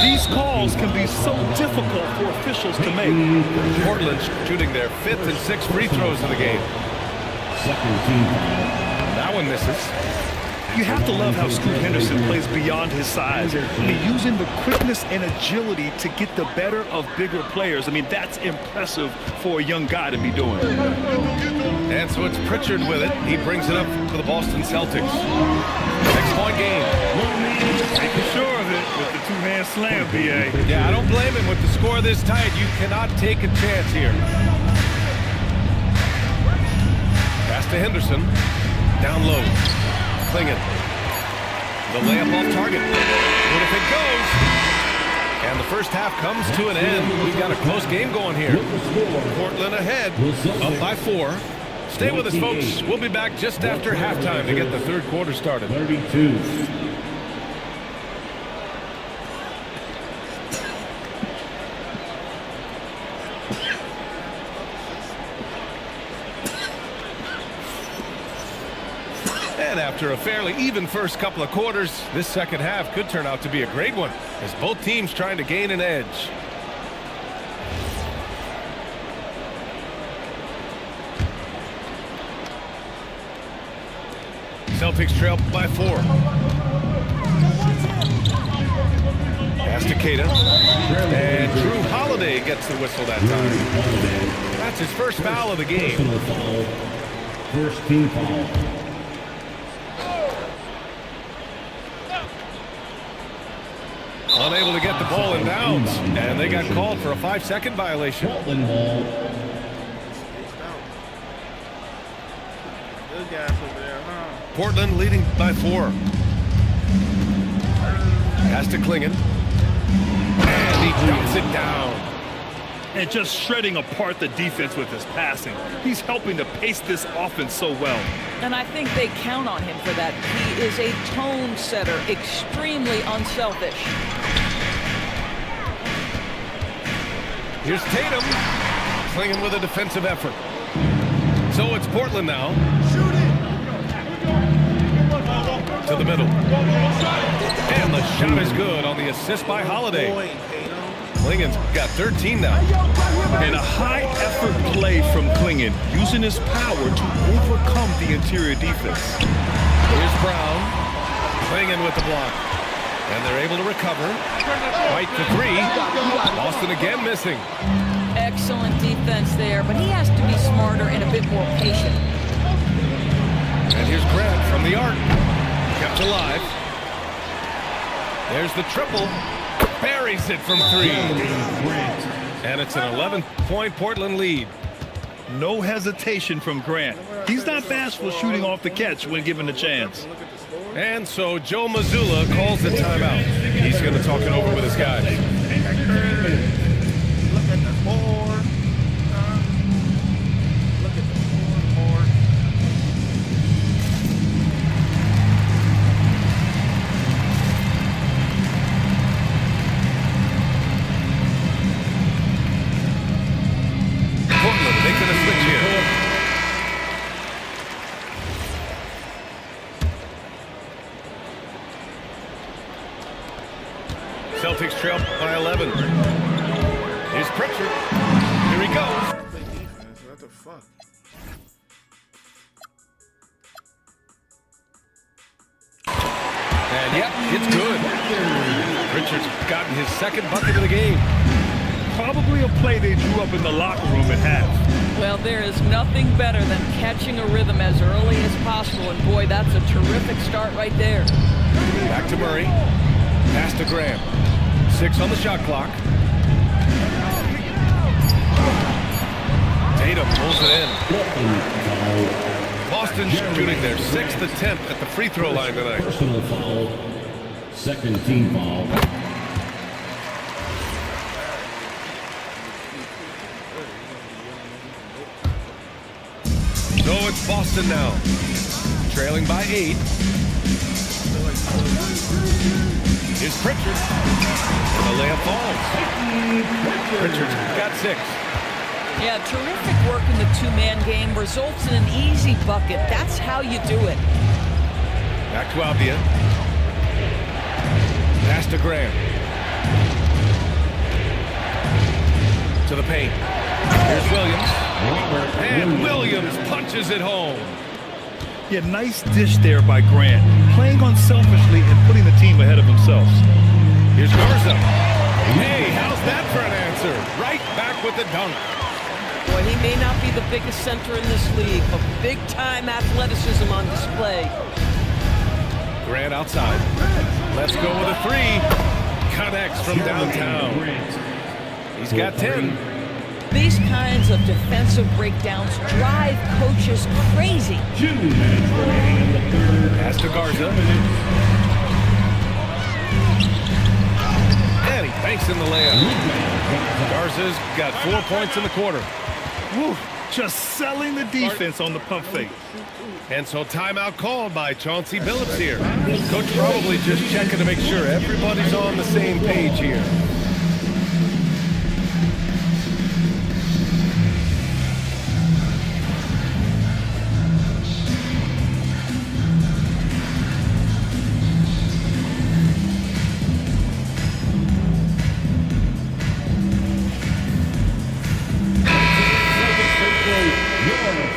These calls can be so difficult for officials to make. Portland shooting their 5th and 6th free throws of the game. Second team. That one misses. You have to love how Scoot Henderson plays beyond his size. I mean, using the quickness and agility to get the better of bigger players. I mean, that's impressive for a young guy to be doing. And so it's Pritchard with it. He brings it up for the Boston Celtics. 6-point game. Making sure of it with the 2-hand slam, B.A. Yeah, I don't blame him. With the score this tight, you cannot take a chance here. Pass to Henderson. Down low. Clingan. The layup off target. What if it goes? And the first half comes to an end. We've got a close game going here. Portland ahead, up by 4. Stay with us, folks. We'll be back just after halftime to get the third quarter started. 32. And after a fairly even first couple of quarters, this second half could turn out to be a great one as both teams trying to gain an edge. Celtics trail by 4. Pass to Keita. And Drew Holiday gets the whistle that time. That's his first foul of the game. Personal foul. First team foul. Unable to get the ball in bounds, and they got called for a 5-second violation. Portland ball. Good guys over there, huh? Portland leading by 4. Pass to Klingon. And he dumps it down. And just shredding apart the defense with his passing. He's helping to pace this offense so well. And I think they count on him for that. He is a tone setter, extremely unselfish. Here's Tatum. Klingon with a defensive effort. So it's Portland now. To the middle. And the shot is good on the assist by Holiday. Klingon's got 13 now. And a high-effort play from Klingon, using his power to overcome the interior defense. Here's Brown. Klingon with the block. And they're able to recover. White for 3. Boston again missing. Excellent defense there, but he has to be smarter and a bit more patient. And here's Grant from the arc. Kept alive. There's the triple. Buries it from 3. And it's an 11-point Portland lead. No hesitation from Grant. He's not bashful shooting off the catch when given the chance. And so Joe Mazzulla calls the timeout. He's going to talk it over with his guys. Look at the board. Look at the board. Portland making a switch here. Celtics trail by 11. Here's Pritchard. Here he goes. Play defense. What the fuck? And yep, it's good. Pritchard's gotten his second bucket of the game. Probably a play they drew up in the locker room at half. Well, there is nothing better than catching a rhythm as early as possible, and boy, that's a terrific start right there. Back to Murray. Pass to Graham. 6 on the shot clock. Tatum pulls it in. Boston shooting their 6th attempt at the free throw line tonight. Personal foul. Second team foul. So it's Boston now. Trailing by 8. Here's Pritchard. And the layup falls. Pritchard's got 6. Yeah, terrific work in the two-man game results in an easy bucket. That's how you do it. Back to Avdia. Pass to Graham. To the paint. Here's Williams. And Williams punches it home. Yeah, nice dish there by Grant. Playing unselfishly and putting the team ahead of themselves. Here's Garza. Hey, how's that for an answer? Right back with the dunk. Boy, he may not be the biggest center in this league, but big-time athleticism on display. Grant outside. Let's go with a 3. Connects from downtown. He's got 10. These kinds of defensive breakdowns drive coaches crazy. 2 minutes remaining in the third. Pass to Garza. And he banks in the layup. Garza's got 4 points in the quarter. Woo, just selling the defense on the pump fake. And so timeout called by Chauncey Billups here. Coach probably just checking to make sure everybody's on the same page here.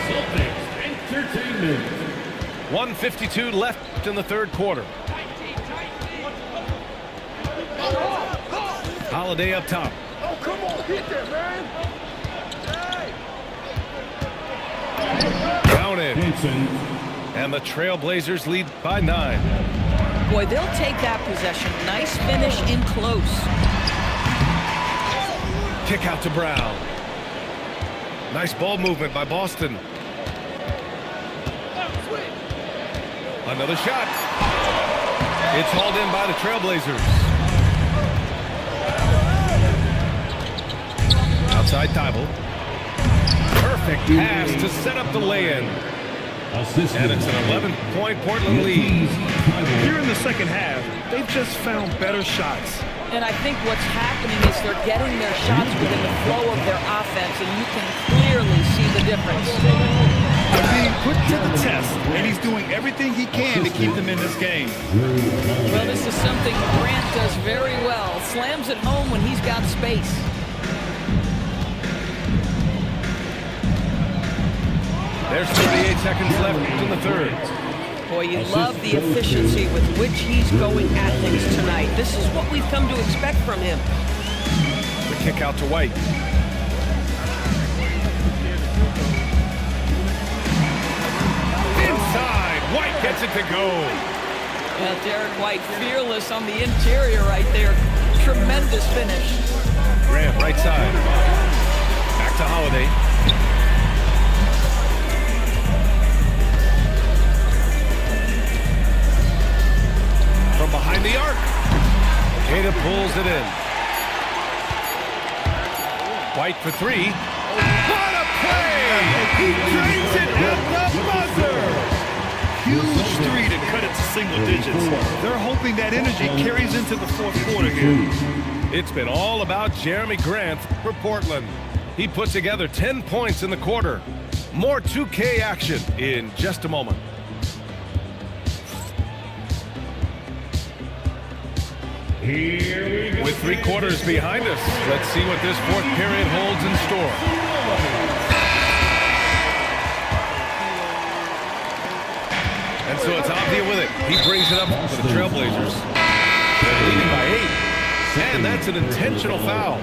Celtics Entertainment. 1:52 left in the third quarter. Holiday up top. Oh, come on, hit that, man. Down in. And the Trailblazers lead by 9. Boy, they'll take that possession. Nice finish in close. Kick out to Brown. Nice ball movement by Boston. Another shot. It's hauled in by the Trailblazers. Outside Thibault. Perfect pass to set up the lay-in. And it's an 11-point Portland lead. Here in the second half, they've just found better shots. And I think what's happening is they're getting their shots within the flow of their offense, and you can clearly see the difference. They're being put to the test, and he's doing everything he can to keep them in this game. Well, this is something Grant does very well. Slams it home when he's got space. There's 38 seconds left in the third. Boy, you love the efficiency with which he's going at things tonight. This is what we've come to expect from him. The kick out to White. Inside, White gets it to go. Well, Derek White fearless on the interior right there. Tremendous finish. Grant, right side. Back to Holiday. From behind the arc. Tatum pulls it in. White for 3. What a play! He drains it at the buzzer! Huge three to cut it to single digits. They're hoping that energy carries into the fourth quarter here. It's been all about Jeremy Grant for Portland. He put together 10 points in the quarter. More 2K action in just a moment. With 3 quarters behind us, let's see what this fourth period holds in store. And so it's Avdia with it. He brings it up for the Trailblazers. They're leading by 8. And that's an intentional foul.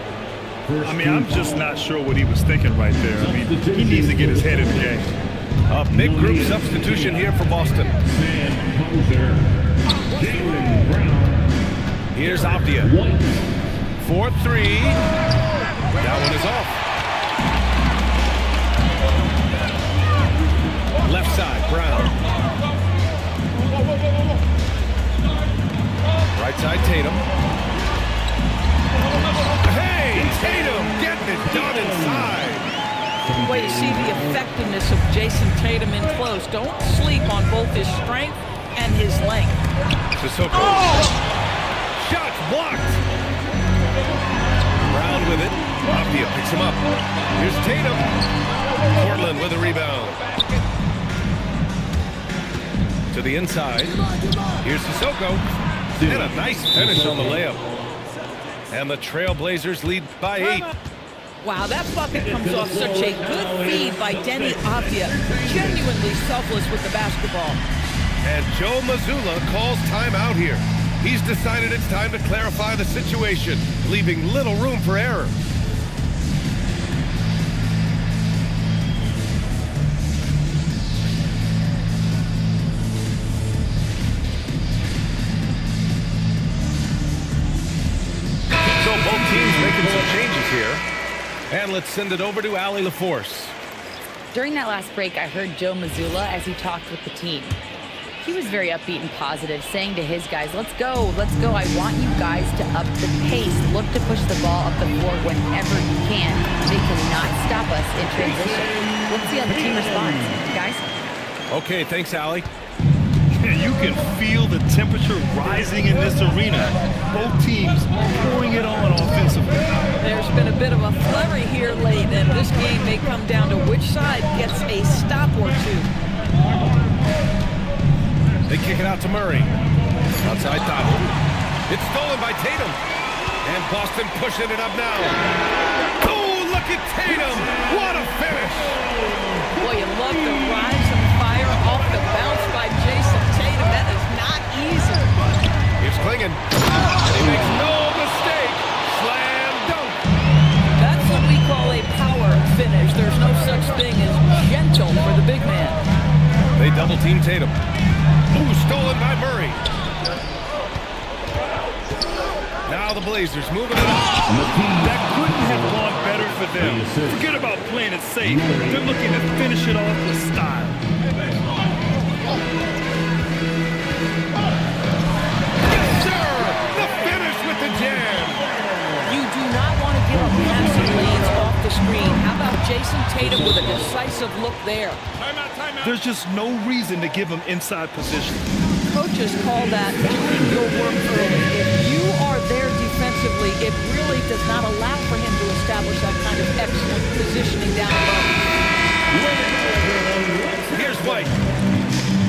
I mean, I'm just not sure what he was thinking right there. I mean, he needs to get his head in the game. A big group substitution here for Boston. Here's Avdia. 4-3. That one is off. Left side, Brown. Right side, Tatum. Hey, Tatum getting it done inside. Way to see the effectiveness of Jason Tatum in close. Don't sleep on both his strength and his length. Sissoko. Shots blocked. Brown with it. Avdia picks him up. Here's Tatum. Portland with a rebound. To the inside. Here's Sissoko. And a nice finish on the layup. And the Trailblazers lead by 8. Wow, that bucket comes off such a good feed by Denny Avdia. Genuinely selfless with the basketball. And Joe Mazzulla calls timeout here. He's decided it's time to clarify the situation, leaving little room for error. So both teams making some changes here. And let's send it over to Allie LaForce. During that last break, I heard Joe Mazzulla as he talked with the team. He was very upbeat and positive, saying to his guys, let's go. I want you guys to up the pace. Look to push the ball up the floor whenever you can. They cannot stop us in transition. Let's see how the team responds. Guys? Okay, thanks, Allie. You can feel the temperature rising in this arena. Both teams pouring it on offensively. There's been a bit of a flurry here late, and this game may come down to which side gets a stop or two. They kick it out to Murray. Outside Thibault. It's stolen by Tatum. And Boston pushing it up now. Oh, look at Tatum. What a finish. Boy, you love the rise and fire off the bounce by Jason Tatum. That is not easy. Here's Clingan. And he makes no mistake. Slam dunk. That's what we call a power finish. There's no such thing as gentle for the double team Tatum. Ooh, stolen by Murray. Now the Blazers moving it up. That couldn't have gone better for them. Forget about playing it safe. They're looking to finish it off with style. Yes, sir! The finish with the jam. You do not want to give up passing lanes off the screen. How about Jason Tatum with a decisive look there? There's just no reason to give him inside position. Coaches call that doing your work early. If you are there defensively, it really does not allow for him to establish that kind of excellent positioning down low. Here's White.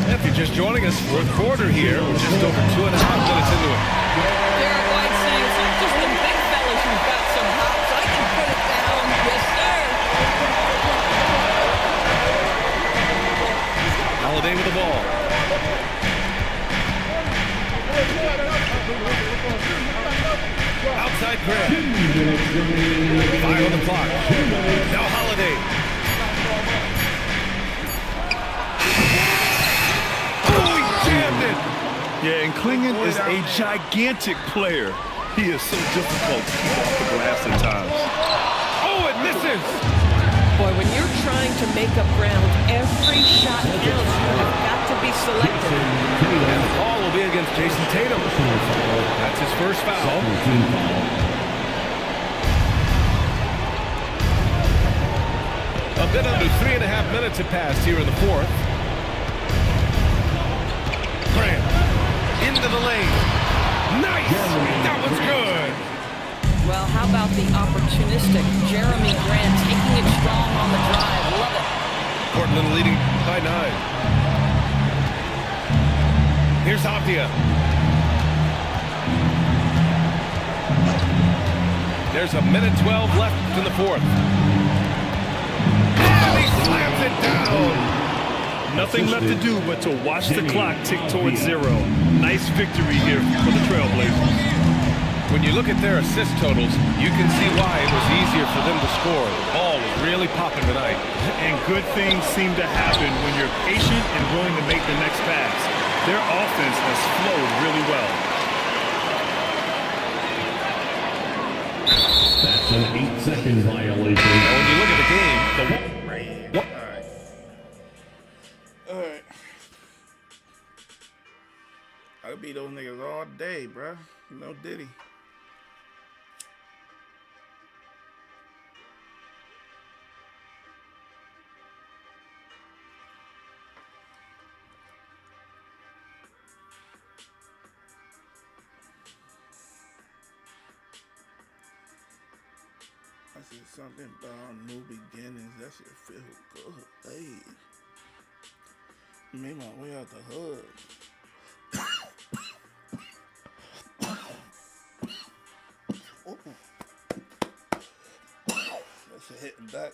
If you're just joining us, fourth quarter here. We're just over 2.5 minutes into it. Derek White saying it's not just the big fellas who've got some hops. I can put it down. Yes, sir. Holiday with the ball. Outside grab. 5 on the clock. Now Holiday. Oh, he jammed it. Yeah, and Klingon is a gigantic player. He is so difficult to keep off the glass at times. Oh, it misses. Boy, when you're trying to make up ground, every shot counts. You've got to be selective. And the call will be against Jason Tatum. That's his first foul. A bit under 3.5 minutes have passed here in the fourth. Grant into the lane. Nice! That was good. Well, how about the opportunistic Jeremy Grant taking it strong on the drive? Love it. Portland leading by 9. Here's Avdia. There's 1:12 left in the fourth. And he slams it down. Nothing left to do but to watch the clock tick towards 0. Nice victory here for the Trailblazers. When you look at their assist totals, you can see why it was easier for them to score. The ball was really popping tonight. And good things seem to happen when you're patient and willing to make the next pass. Their offense has flowed really well. That's an 8-second violation. Now, when you look at the game, Alright. I could beat those niggas all day, bruh. No Diddy. I said something about new beginnings. That shit feel good. Hey. Made my way out the hood. Ooh. That shit hitting back.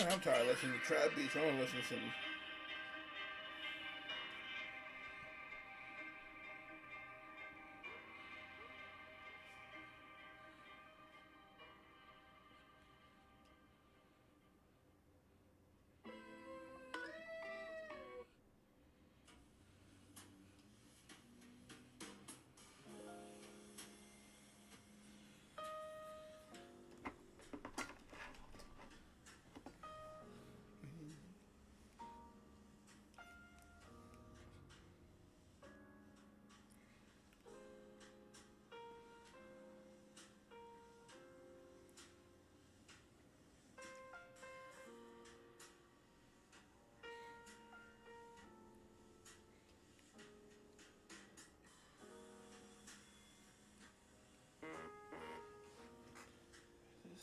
I'm tired of listening to trap beats. I want to listen to some.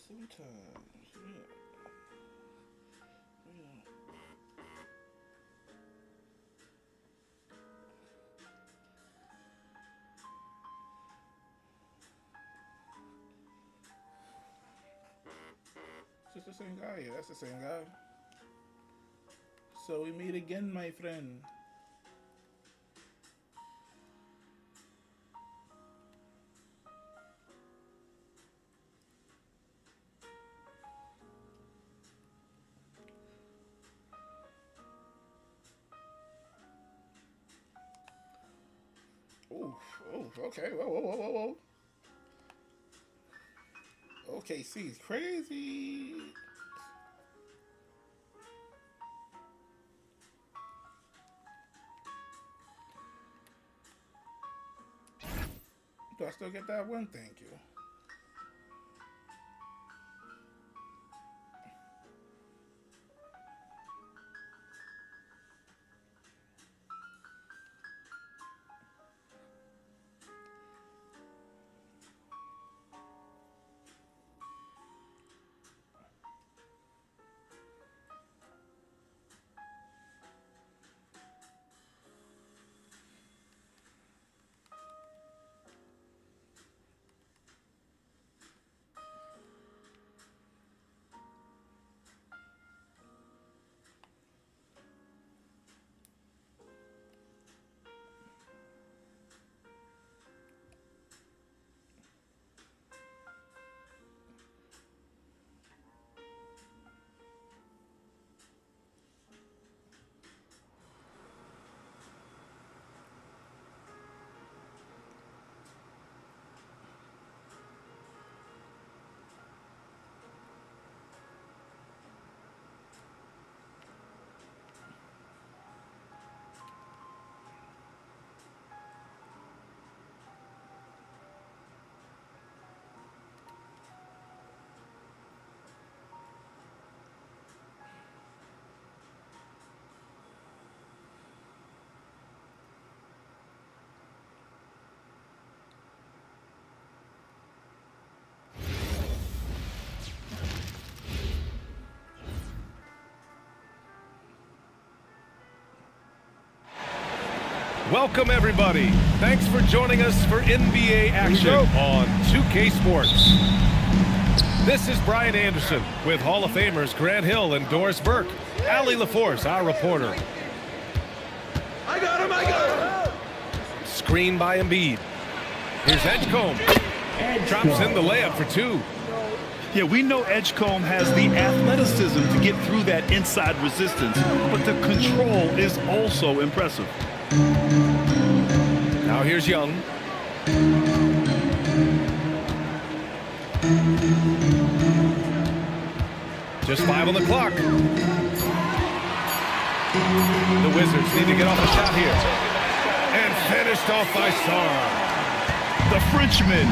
Sometimes, yeah. the same guy. Yeah, that's the same guy. So we meet again, my friend. Oh, okay. Whoa. OKC's crazy. Do I still get that one? Thank you. Welcome, everybody. Thanks for joining us for NBA action on 2K Sports. This is Brian Anderson with Hall of Famers Grant Hill and Doris Burke. Allie LaForce, our reporter. I got him! Screen by Embiid. Here's Edgecombe. Drops in the layup for two. Yeah, we know Edgecombe has the athleticism to get through that inside resistance, but the control is also impressive. Now here's Young. Just 5 on the clock. The Wizards need to get off a shot here. And finished off by Sarr. The Frenchman,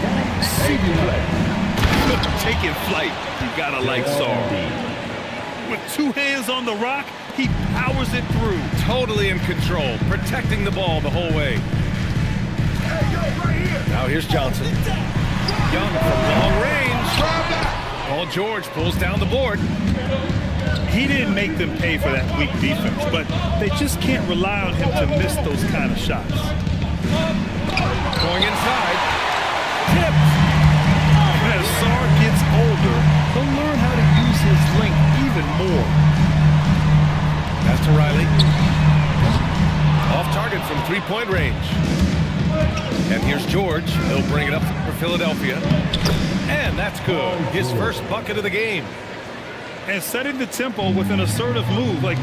taking flight. You gotta like Sarr. With 2 hands on the rock, he powers it through. Totally in control, protecting the ball the whole way. Now here's Johnson. Young from long range. Paul George pulls down the board. He didn't make them pay for that weak defense, but they just can't rely on him to miss those kind of shots. Going inside. Tipped. As Sarr gets older, he'll learn how to use his length even more. Pass to Riley. Off target from 3-point range. And here's George. He'll bring it up for Philadelphia. And that's good. His first bucket of the game. And setting the tempo with an assertive move. Like,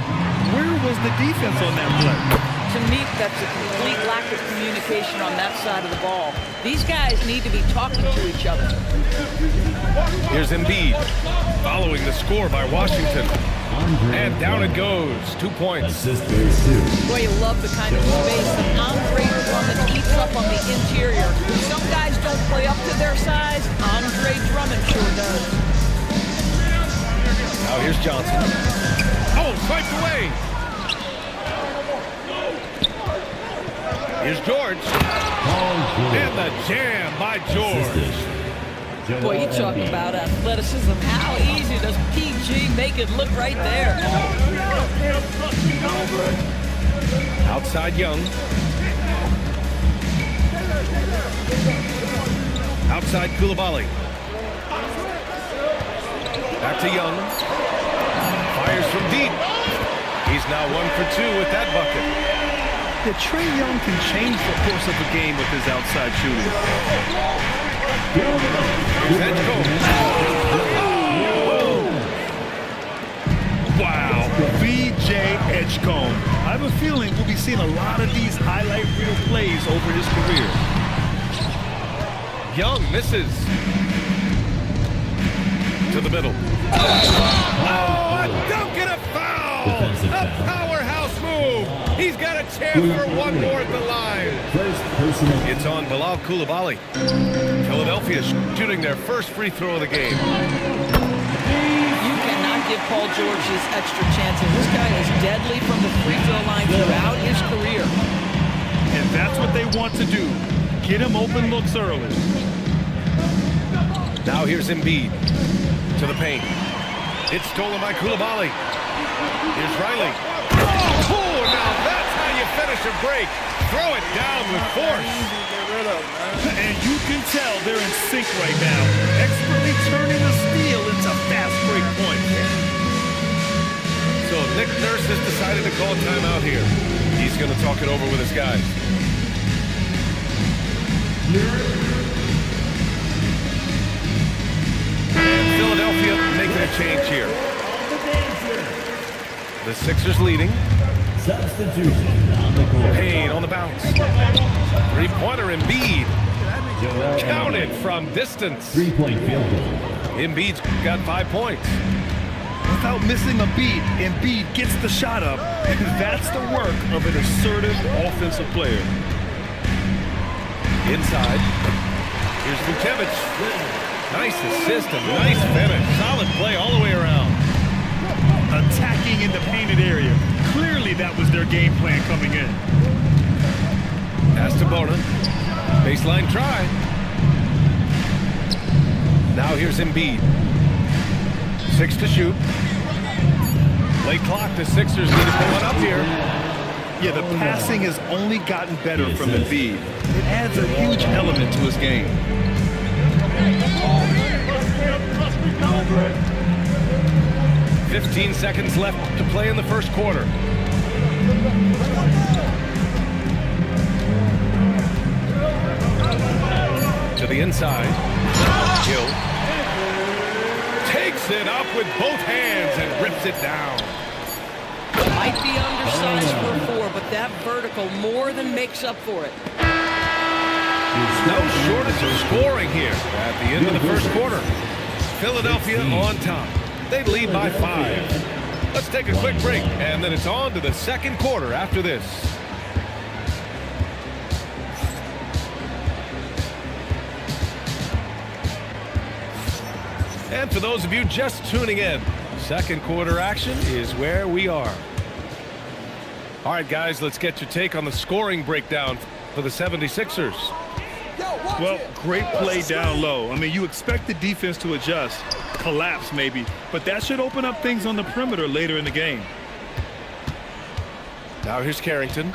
where was the defense on that play? To me, that's a complete lack of communication on that side of the ball. These guys need to be talking to each other. Here's Embiid, following the score by Washington. And down it goes, 2 points. Boy, you love the kind of space that Andre Drummond eats up on the interior. Some guys don't play up to their size. Andre Drummond sure does. Now here's Johnson. Oh, swiped away. Here's George. And the jam by George. Boy, you talk about athleticism. How easy does PG make it look right there? Outside Young. Outside Koulibaly. Back to Young. Fires from deep. He's now 1 for 2 with that bucket. Yeah, Trae Young can change the course of the game with his outside shooting. Wow, VJ Edgecombe. I have a feeling we'll be seeing a lot of these highlight reel plays over his career. Young misses. To the middle. Oh, a dunk and a foul! A powerhouse move! He's got a chance for one more at the line. It's on Bilal Coulibaly. Philadelphia shooting their first free throw of the game. You cannot give Paul George his extra chances. This guy is deadly from the free throw line throughout his career. And that's what they want to do. Get him open looks early. Now here's Embiid. To the paint. It's stolen by Coulibaly. Here's Riley. Oh, now that's how you finish a break. Throw it down with force. And you can tell they're in sync right now. Expertly turning the steal into fast break points. So Nick Nurse has decided to call timeout here. He's going to talk it over with his guys. Philadelphia making a change here. The Sixers leading. Substitution on the court. Payne on the bounce. Three-pointer Embiid. Counted from distance. Three-point field goal. Embiid's got 5 points. Without missing a beat, Embiid gets the shot up. And that's the work of an assertive offensive player. Inside. Here's Vucevic. Nice assist, a nice finish. Solid play all the way around. Attacking in the painted area. Clearly that was their game plan coming in. Pass to Bona. Baseline try. Now here's Embiid. 6 to shoot. Late clock, the Sixers need to put one up here. Yeah, the passing has only gotten better from Embiid. It adds a huge element to his game. 15 seconds left to play in the first quarter. To the inside. Gill takes it up with both hands and rips it down. Might be undersized for a 4, but that vertical more than makes up for it. No shortage of scoring here at the end of the first quarter. Philadelphia on top. They lead by 5. Let's take a quick break, and then it's on to the second quarter after this. And for those of you just tuning in, second quarter action is where we are. All right, guys, let's get your take on the scoring breakdown for the 76ers. Well, great play down low. I mean, you expect the defense to adjust, collapse maybe, but that should open up things on the perimeter later in the game. Now here's Carrington.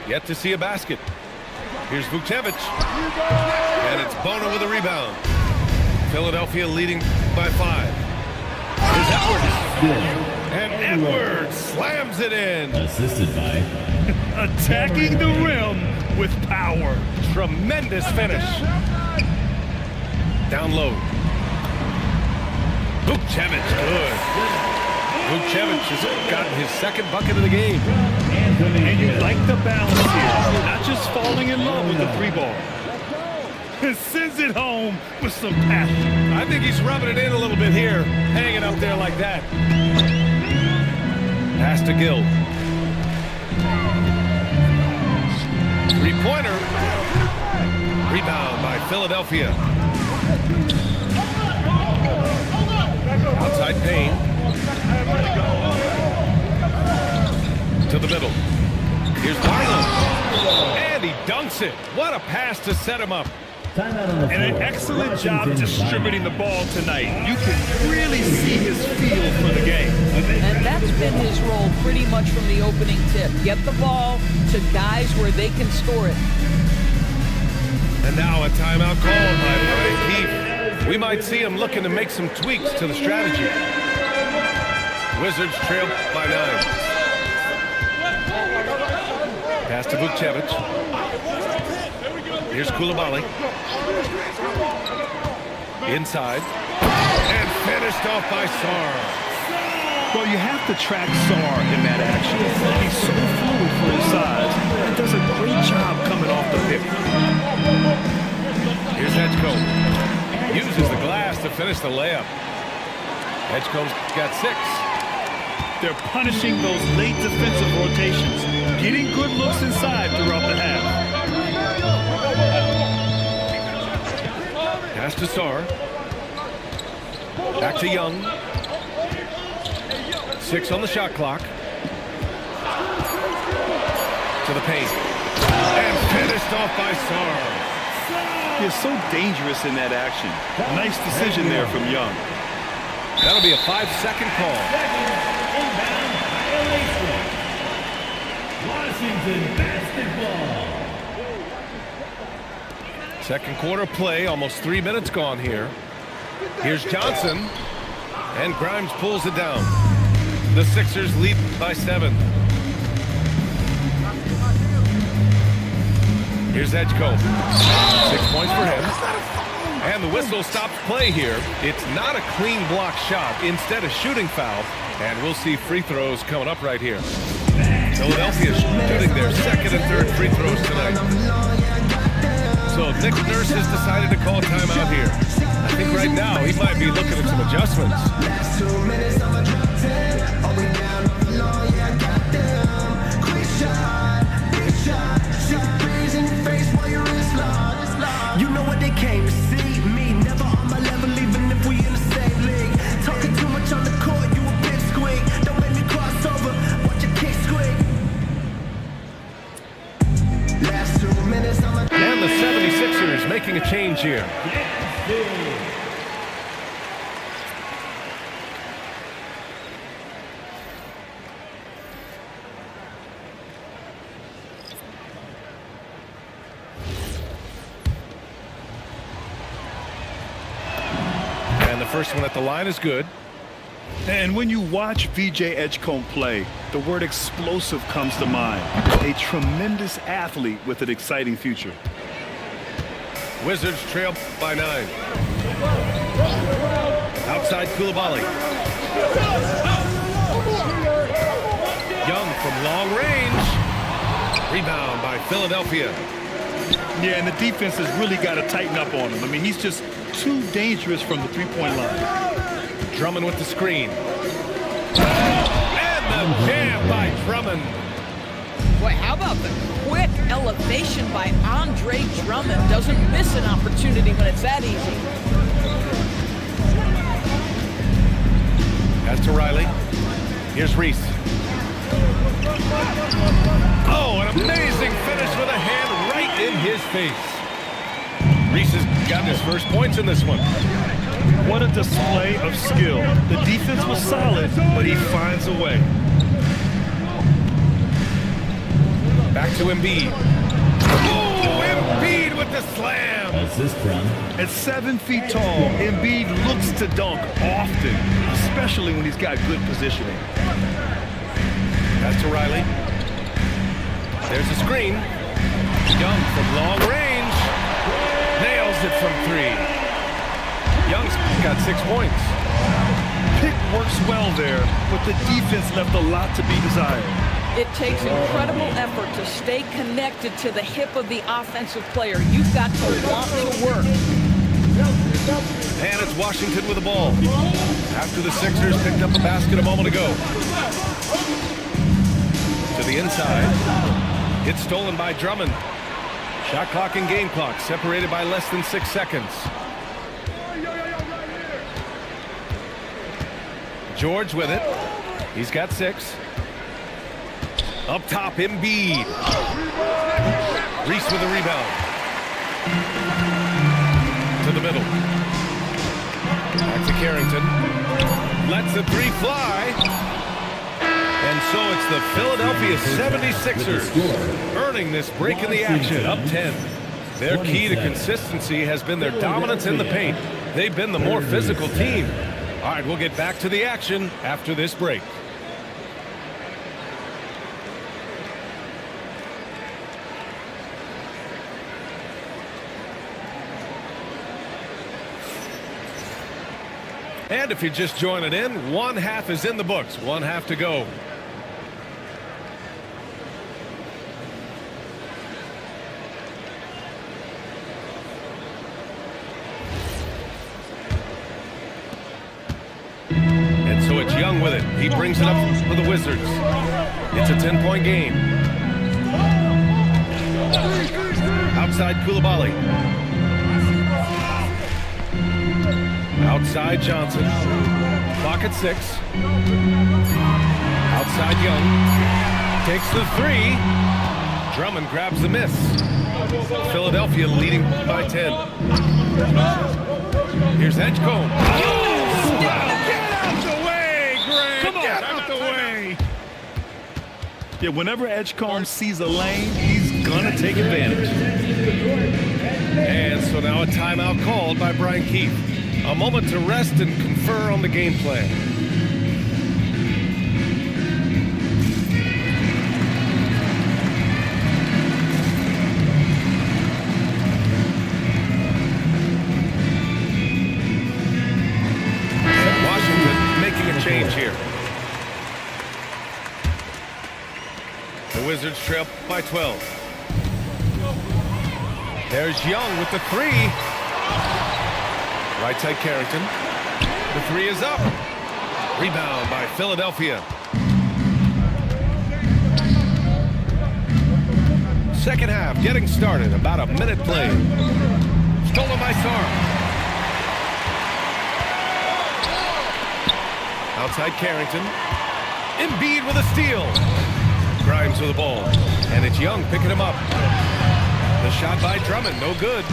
Yet to see a basket. Here's Vucevic. And it's Bona with a rebound. Philadelphia leading by 5. Here's Edwards. And Edwards slams it in. Assisted by attacking the rim with power. Tremendous finish. Down low. Vucevic, good. Vucevic has gotten his second bucket of the game. And you like the balance here. Not just falling in love with the 3-ball. Sends it home with some passion. I think he's rubbing it in a little bit here. Hanging up there like that. Pass to Gill. Three-pointer. Rebound by Philadelphia. Outside Payne. To the middle. Here's Barlow. And he dunks it. What a pass to set him up. timeout on the floor. And an excellent job distributing the ball tonight. You can really see his feel for the game. And that's been his role pretty much from the opening tip. Get the ball to guys where they can score it. And now a timeout called by Brian Keefe. We might see him looking to make some tweaks to the strategy. Wizards trail by 9. Pass to Vukcevic. Here's Coulibaly. Inside. And finished off by Sarr. Well, you have to track Sarr in that action. He's so fluid for his size and does a great job coming off the pick. Here's Edgecombe. Uses the glass to finish the layup. Edgecombe's got 6. They're punishing those late defensive rotations, getting good looks inside throughout the half. Pass to Sarr. Back to Young. 6 on the shot clock. To the paint. And finished off by Sarr. He's so dangerous in that action. Nice decision there from Young. That'll be a 5-second call. Inbound violation. Washington basketball. Second quarter play, almost 3 minutes gone here. Here's Johnson. And Grimes pulls it down. The Sixers lead by 7. Here's Edgecombe. 6 points for him. And the whistle stops play here. It's not a clean block shot, instead a shooting foul. And we'll see free throws coming up right here. Philadelphia shooting their second and third free throws tonight. So Nick Nurse has decided to call timeout here. I think right now he might be looking at some adjustments. You know what they came to see? Me, never on my level, even if we in the same league. Talking too much on the court, you a big squeak. Don't make me cross over, watch your kick squeak. Last 2 minutes, And the 76ers making a change here. And the first one at the line is good. And when you watch VJ Edgecombe play, the word explosive comes to mind. A tremendous athlete with an exciting future. Wizards trail by 9. Outside Coulibaly. Young from long range. Rebound by Philadelphia. Yeah, and the defense has really got to tighten up on him. I mean, he's just too dangerous from the three-point line. Drummond with the screen. And the jam by Drummond. Boy, how about the quick elevation by Andre Drummond? Doesn't miss an opportunity when it's that easy. Pass to Riley. Here's Reese. Oh, an amazing finish with a hand right in his face. Reese has gotten his first points in this one. What a display of skill. The defense was solid, but he finds a way. Back to Embiid. Oh, Embiid with the slam. Assist from. At 7 feet tall, Embiid looks to dunk often, especially when he's got good positioning. Pass to Riley. There's a screen. Young from long range. Nails it from 3. Young's got 6 points. Pick works well there, but the defense left a lot to be desired. It takes incredible effort to stay connected to the hip of the offensive player. You've got to want to work. And it's Washington with the ball. After the Sixers picked up a basket a moment ago. To the inside. It's stolen by Drummond. Shot clock and game clock separated by less than 6 seconds. George with it. He's got 6. Up top, Embiid. Reese with the rebound. To the middle. Back to Carrington. Lets the 3 fly. And so it's the Philadelphia 76ers earning this break in the action, up 10. Their key to consistency has been their dominance in the paint. They've been the more physical team. All right, we'll get back to the action after this break. And if you're just joining in, one half is in the books, one half to go. And so it's Young with it. He brings it up for the Wizards. It's a 10-point game. Outside Koulibaly. Outside Johnson. Clock at 6. Outside Young. Takes the 3. Drummond grabs the miss. Philadelphia leading by 10. Here's Edgecombe. Oh, get out the way, Grant. Come on. Get out the way. Yeah, whenever Edgecombe sees a lane, he's going to take advantage. And so now a timeout called by Brian Keefe. A moment to rest and confer on the game plan. Washington making a change here. The Wizards trail by 12. There's Young with the 3. Right side Carrington. The 3 is up. Rebound by Philadelphia. Second half getting started. About a minute played. Stolen by Sarr. Outside Carrington. Embiid with a steal. Grimes with the ball. And it's Young picking him up. The shot by Drummond. No good.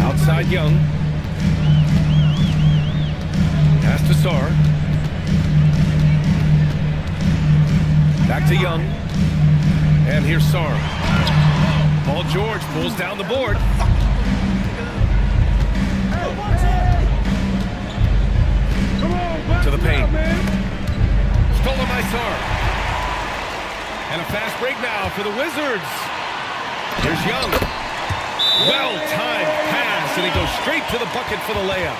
Outside Young. Pass to Sarr. Back to Young. And here's Sarr. Paul George pulls down the board. To the paint. Stolen by Sarr. And a fast break now for the Wizards. Here's Young. Well-timed pass, and he goes straight to the bucket for the layup.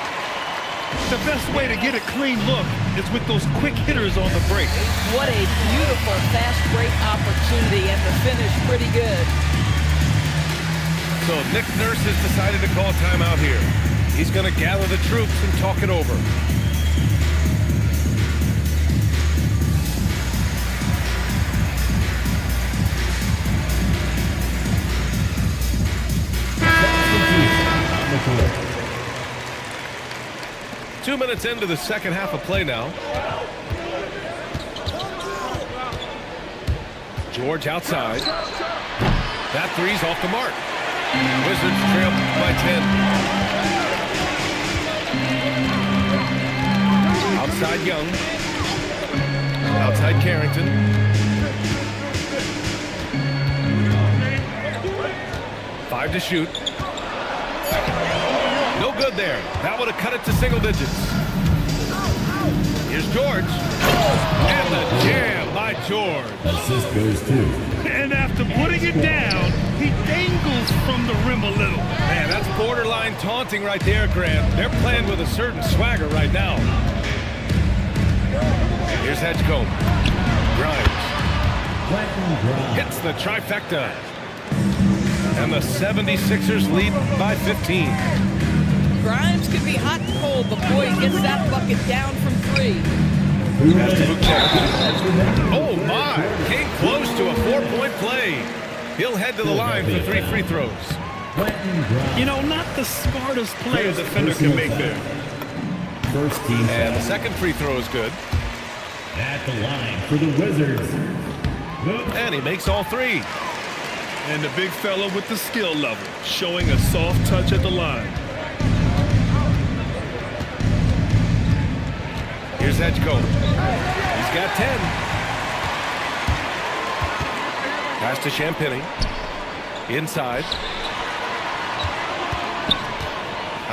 The best way to get a clean look is with those quick hitters on the break. What a beautiful fast break opportunity, and the finish pretty good. So Nick Nurse has decided to call timeout here. He's going to gather the troops and talk it over. On the court. 2 minutes into the second half of play now. George outside. That three's off the mark. Wizards trail by 10. Outside Young. Outside Carrington. Five to shoot. No good there. That would have cut it to single digits. Here's George. And the jam by George. Assist goes to. And after putting it down, he dangles from the rim a little. Man, that's borderline taunting right there, Grant. They're playing with a certain swagger right now. Here's Edgecombe. Grimes. Hits the trifecta. And the 76ers lead by 15. Grimes can be hot and cold, but boy, he gets that bucket down from 3. Oh my! Came close to a 4-point play. He'll head to the line for 3 free throws. You know, not the smartest play a defender can make there. First team. And the second free throw is good. At the line for the Wizards. And he makes all 3. And the big fella with the skill level, showing a soft touch at the line. Here's Edgecombe. He's got 10. Pass to Champagny. Inside.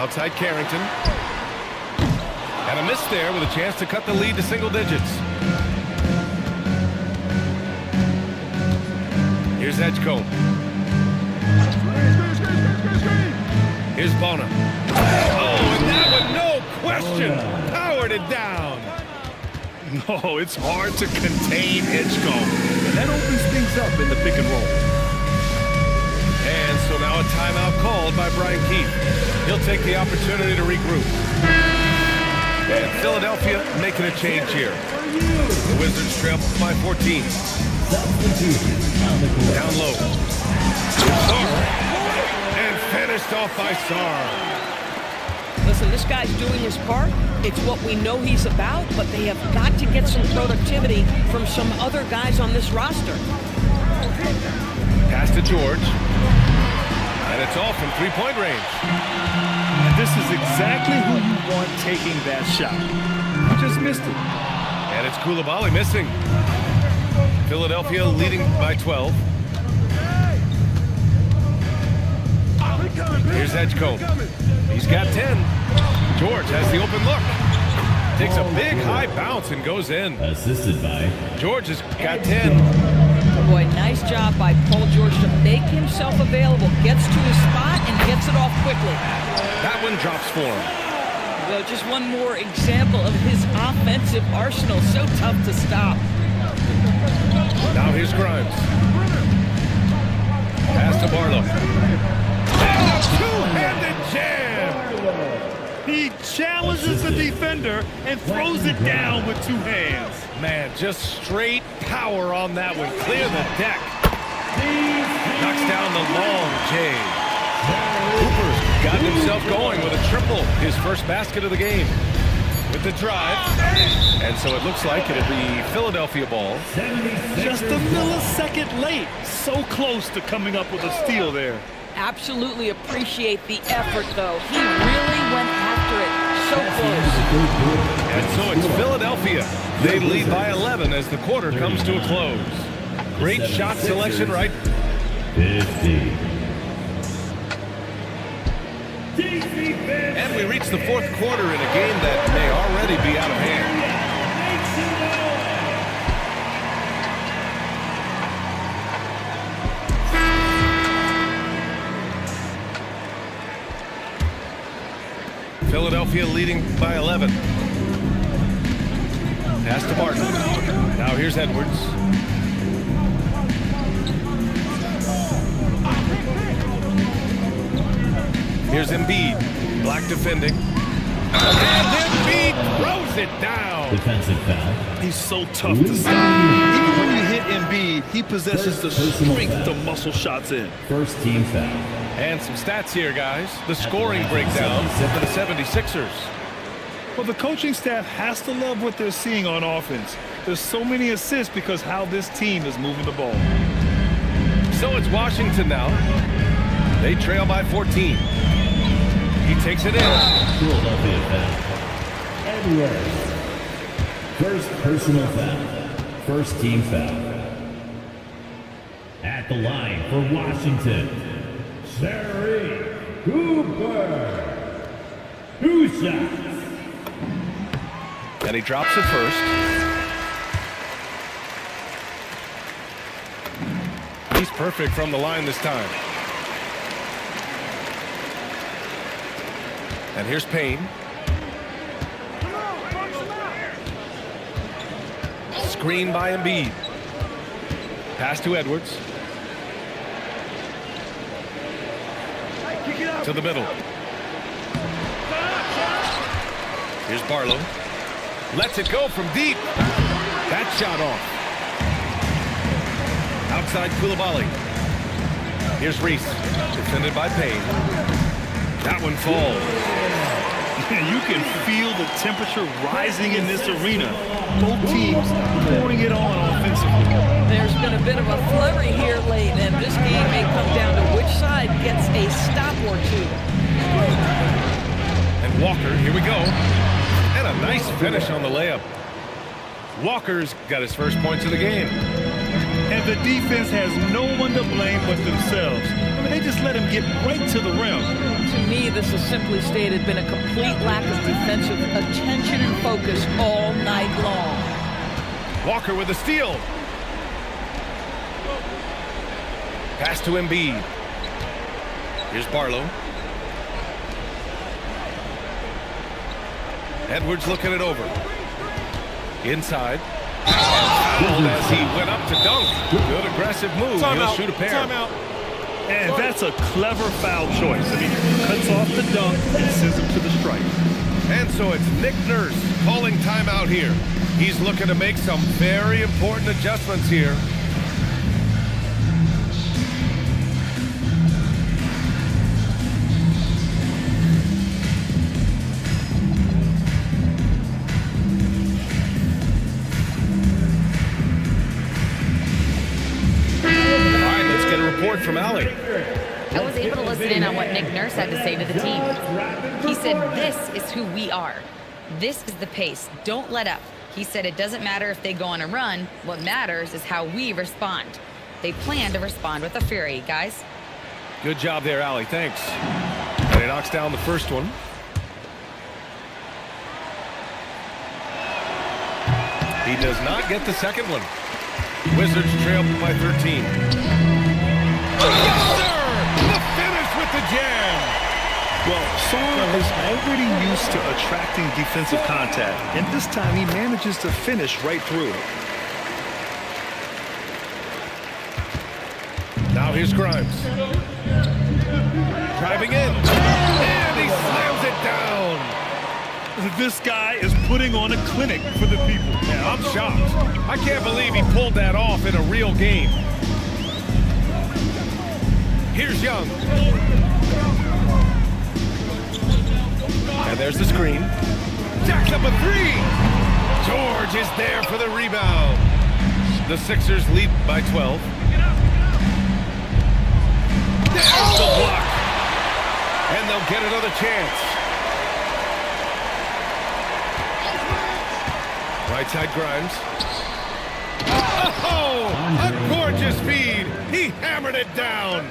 Outside Carrington. And a miss there with a chance to cut the lead to single digits. Here's Edgecombe. Here's Bona. Oh, and that one, no question, powered it down. No, it's hard to contain Edgecombe. And that opens things up in the pick and roll. And so now a timeout called by Brian Keith. He'll take the opportunity to regroup. And Philadelphia making a change here. The Wizards trail by 14. Down low. Sarr. And finished off by Sarr. Listen, this guy's doing his part. It's what we know he's about, but they have got to get some productivity from some other guys on this roster. Pass to George. And it's all from three-point range. And this is exactly who you want taking that shot. You just missed it. And it's Coulibaly missing. Philadelphia leading by 12. Here's Edgecombe. He's got 10. George has the open look. Takes a big high bounce and goes in. Assisted by George has got 10. Boy, nice job by Paul George to make himself available. Gets to his spot and gets it off quickly. That one drops for him. Well, just one more example of his offensive arsenal. So tough to stop. Now here's Grimes. Pass to Barlow. And a two-handed jam! He challenges the defender and throws it down with two hands. Man, just straight power on that one. Clear the deck. Knocks down the long J. Cooper's gotten himself going with a triple. His first basket of the game. With the drive. And so it looks like it'll be Philadelphia ball. Just a millisecond late. So close to coming up with a steal there. Absolutely appreciate the effort, though. He really went after it. So close. And so it's Philadelphia. They lead by 11 as the quarter comes to a close. Great shot selection, right? 50. And we reach the fourth quarter in a game that may already be out of hand. Philadelphia leading by 11. Pass to Barton. Now here's Edwards. Here's Embiid. Black defending. And Embiid throws it down. Defensive foul. He's so tough to stop. Even when you hit Embiid, he possesses the strength to muscle shots in. First team foul. And some stats here, guys. The scoring breakdown for the 76ers. Well, the coaching staff has to love what they're seeing on offense. There's so many assists because how this team is moving the ball. So it's Washington now. They trail by 14. He takes it in. Philadelphia foul. Edwards. First personal foul. First team foul. At the line for Washington, Sharife Cooper. 2 shots. And he drops it first. He's perfect from the line this time. And here's Payne. Screen by Embiid. Pass to Edwards. To the middle. Here's Barlow. Lets it go from deep. That shot off. Outside Coulibaly. Here's Reese. Defended by Payne. That one falls. You can feel the temperature rising in this arena. Both teams pouring it on offensively. There's been a bit of a flurry here late, and this game may come down to which side gets a stop or two. And Walker, here we go. And a nice finish on the layup. Walker's got his first points of the game. And the defense has no one to blame but themselves. I mean, they just let him get right to the rim. me, this has simply stated been a complete lack of defensive attention and focus all night long. Walker with a steal. Pass to Embiid. Here's Barlow. Edwards looking it over. Inside. Fouled as he went up to dunk. Good aggressive move. He'll shoot a pair. And that's a clever foul choice. I mean, cuts off the dunk and sends him to the strike. And so it's Nick Nurse calling timeout here. He's looking to make some very important adjustments here. From Allie. I was able to listen in on what Nick Nurse had to say to the team. He said, this is who we are. This is the pace. Don't let up. He said it doesn't matter if they go on a run. What matters is how we respond. They plan to respond with a fury, guys. Good job there, Allie. Thanks. And he knocks down the first one. He does not get the second one. Wizards trail by 13. Yes, sir! The finish with the jam! Well, Song is already used to attracting defensive contact, and this time he manages to finish right through it. Now here's Grimes. Driving in, and he slams it down! This guy is putting on a clinic for the people. Yeah, I'm shocked. I can't believe he pulled that off in a real game. Here's Young. And there's the screen. Jacks up a three. George is there for the rebound. The Sixers lead by 12. There's the block. And they'll get another chance. Right side Grimes. Oh, a gorgeous feed. He hammered it down.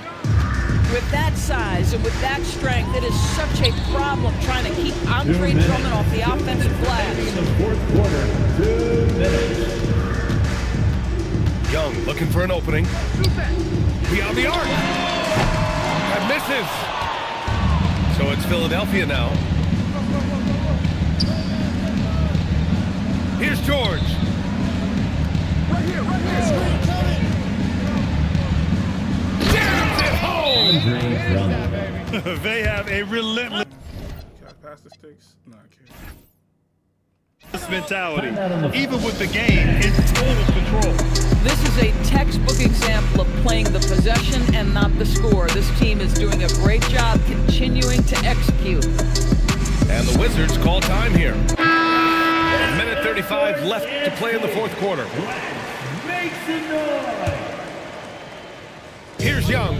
With that size and with that strength, it is such a problem trying to keep Andre Drummond off the offensive glass. In the fourth quarter, 2 minutes. Young looking for an opening. Beyond the arc. And misses. So it's Philadelphia now. Here's George. Right here, right here. Jams it home. They have a relentless Can I pass the sticks? No, I can't. mentality, even with the game in total control. This is a textbook example of playing the possession and not the score. This team is doing a great job continuing to execute. And the Wizards call time here. A minute 35 left to play in the fourth quarter. Make some noise. Here's Young.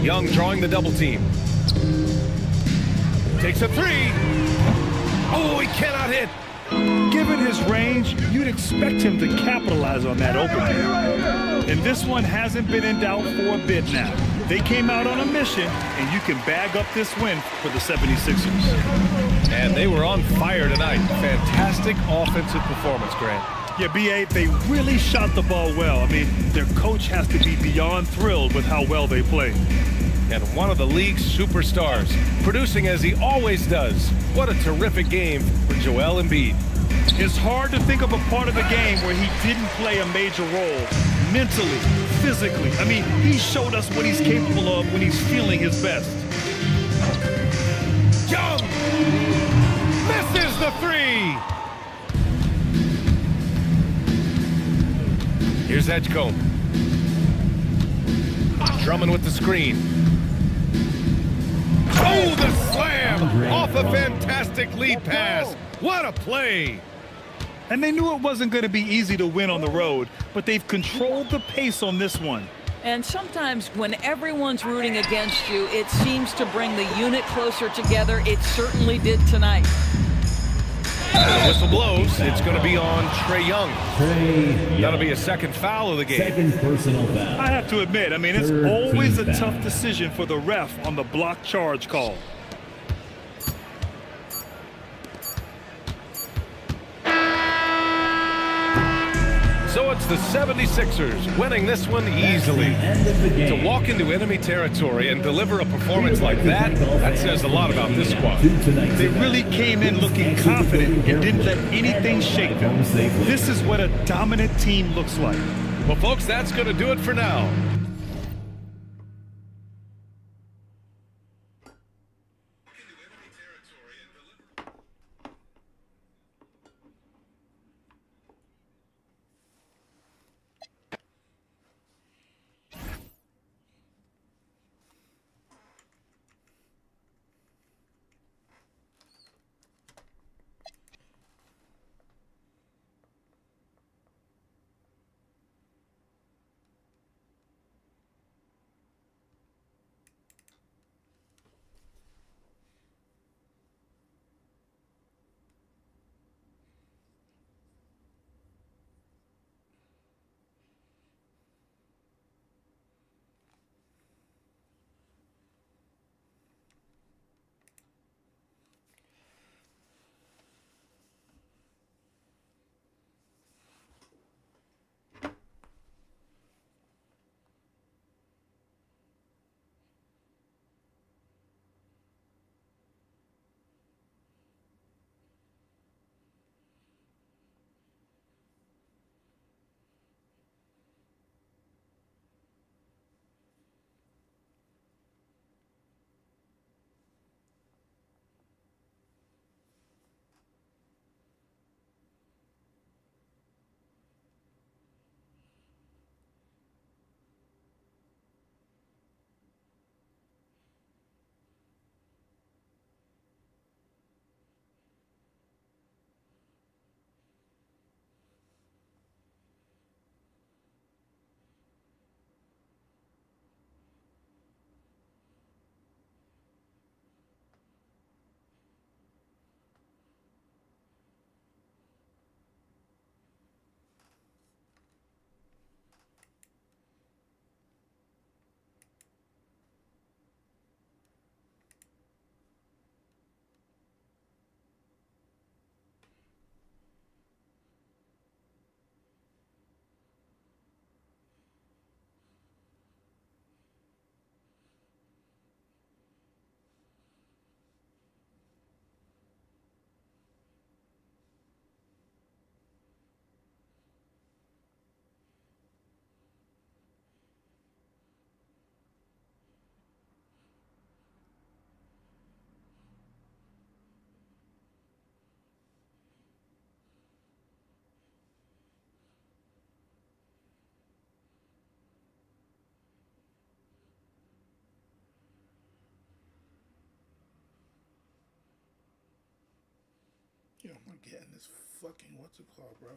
Young drawing the double team. Takes a three. Oh, he cannot hit. Given his range, you'd expect him to capitalize on that opening. And this one hasn't been in doubt for a bit now. They came out on a mission, and you can bag up this win for the 76ers. And they were on fire tonight. Fantastic offensive performance, Grant. Yeah, B.A., they really shot the ball well. I mean, their coach has to be beyond thrilled with how well they played. And one of the league's superstars, producing as he always does. What a terrific game for Joel Embiid. It's hard to think of a part of the game where he didn't play a major role. Mentally, physically. I mean, he showed us what he's capable of when he's feeling his best. Young misses the three. Here's Edgecombe. Drummond with the screen. Oh, the slam off a fantastic lead pass. What a play. And they knew it wasn't going to be easy to win on the road, but they've controlled the pace on this one. And sometimes when everyone's rooting against you, it seems to bring the unit closer together. It certainly did tonight. As the whistle blows, it's going to be on Trae Young. That'll be a second foul of the game. Second personal foul. I have to admit, I mean, it's always a tough decision for the ref on the block charge call. it's the 76ers winning this one easily. To walk into enemy territory and deliver a performance like that says a lot about this squad. They really came in looking confident and didn't let anything shake them. This is what a dominant team looks like. Well, folks, that's going to do it for now. Yo, I'm not getting this fucking what's it called, bro?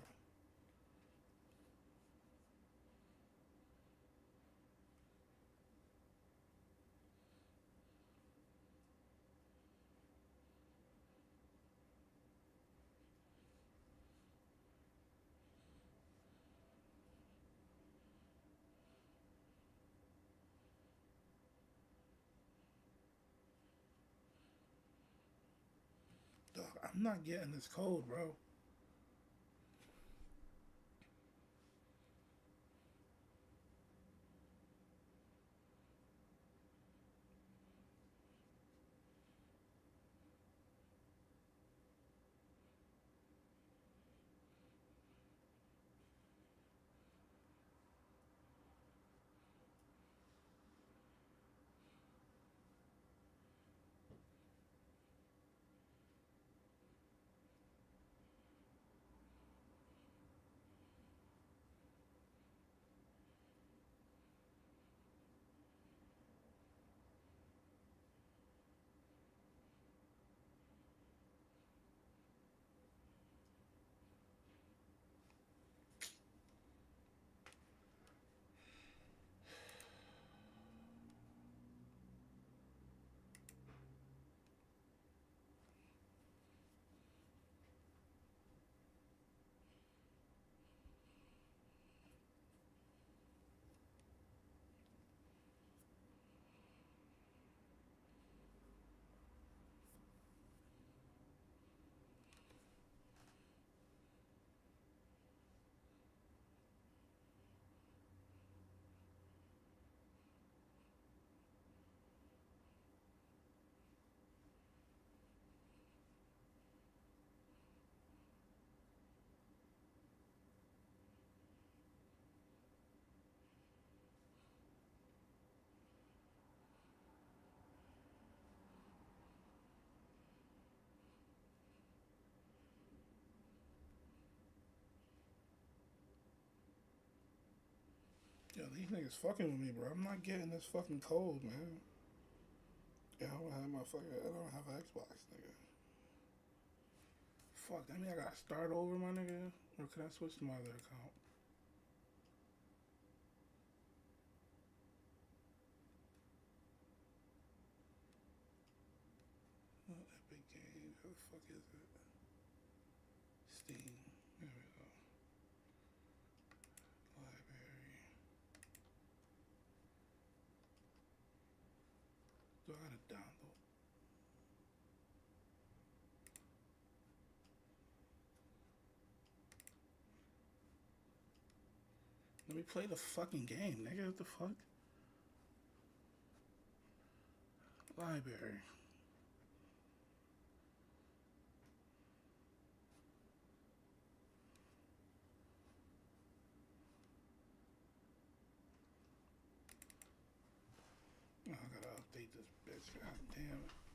Dog, I'm not getting this code, bro. These niggas fucking with me, bro. I'm not getting this fucking cold, man. Yeah, I don't have my fucking. I don't have an Xbox, nigga. Fuck, that mean I gotta start over, my nigga? Or can I switch to my other account? Epic Games, who the fuck is it? Steam. There we go. Library. Do I gotta download? Let me play the fucking game, nigga. What the fuck? Library. Oh, I gotta update this bitch. God damn it.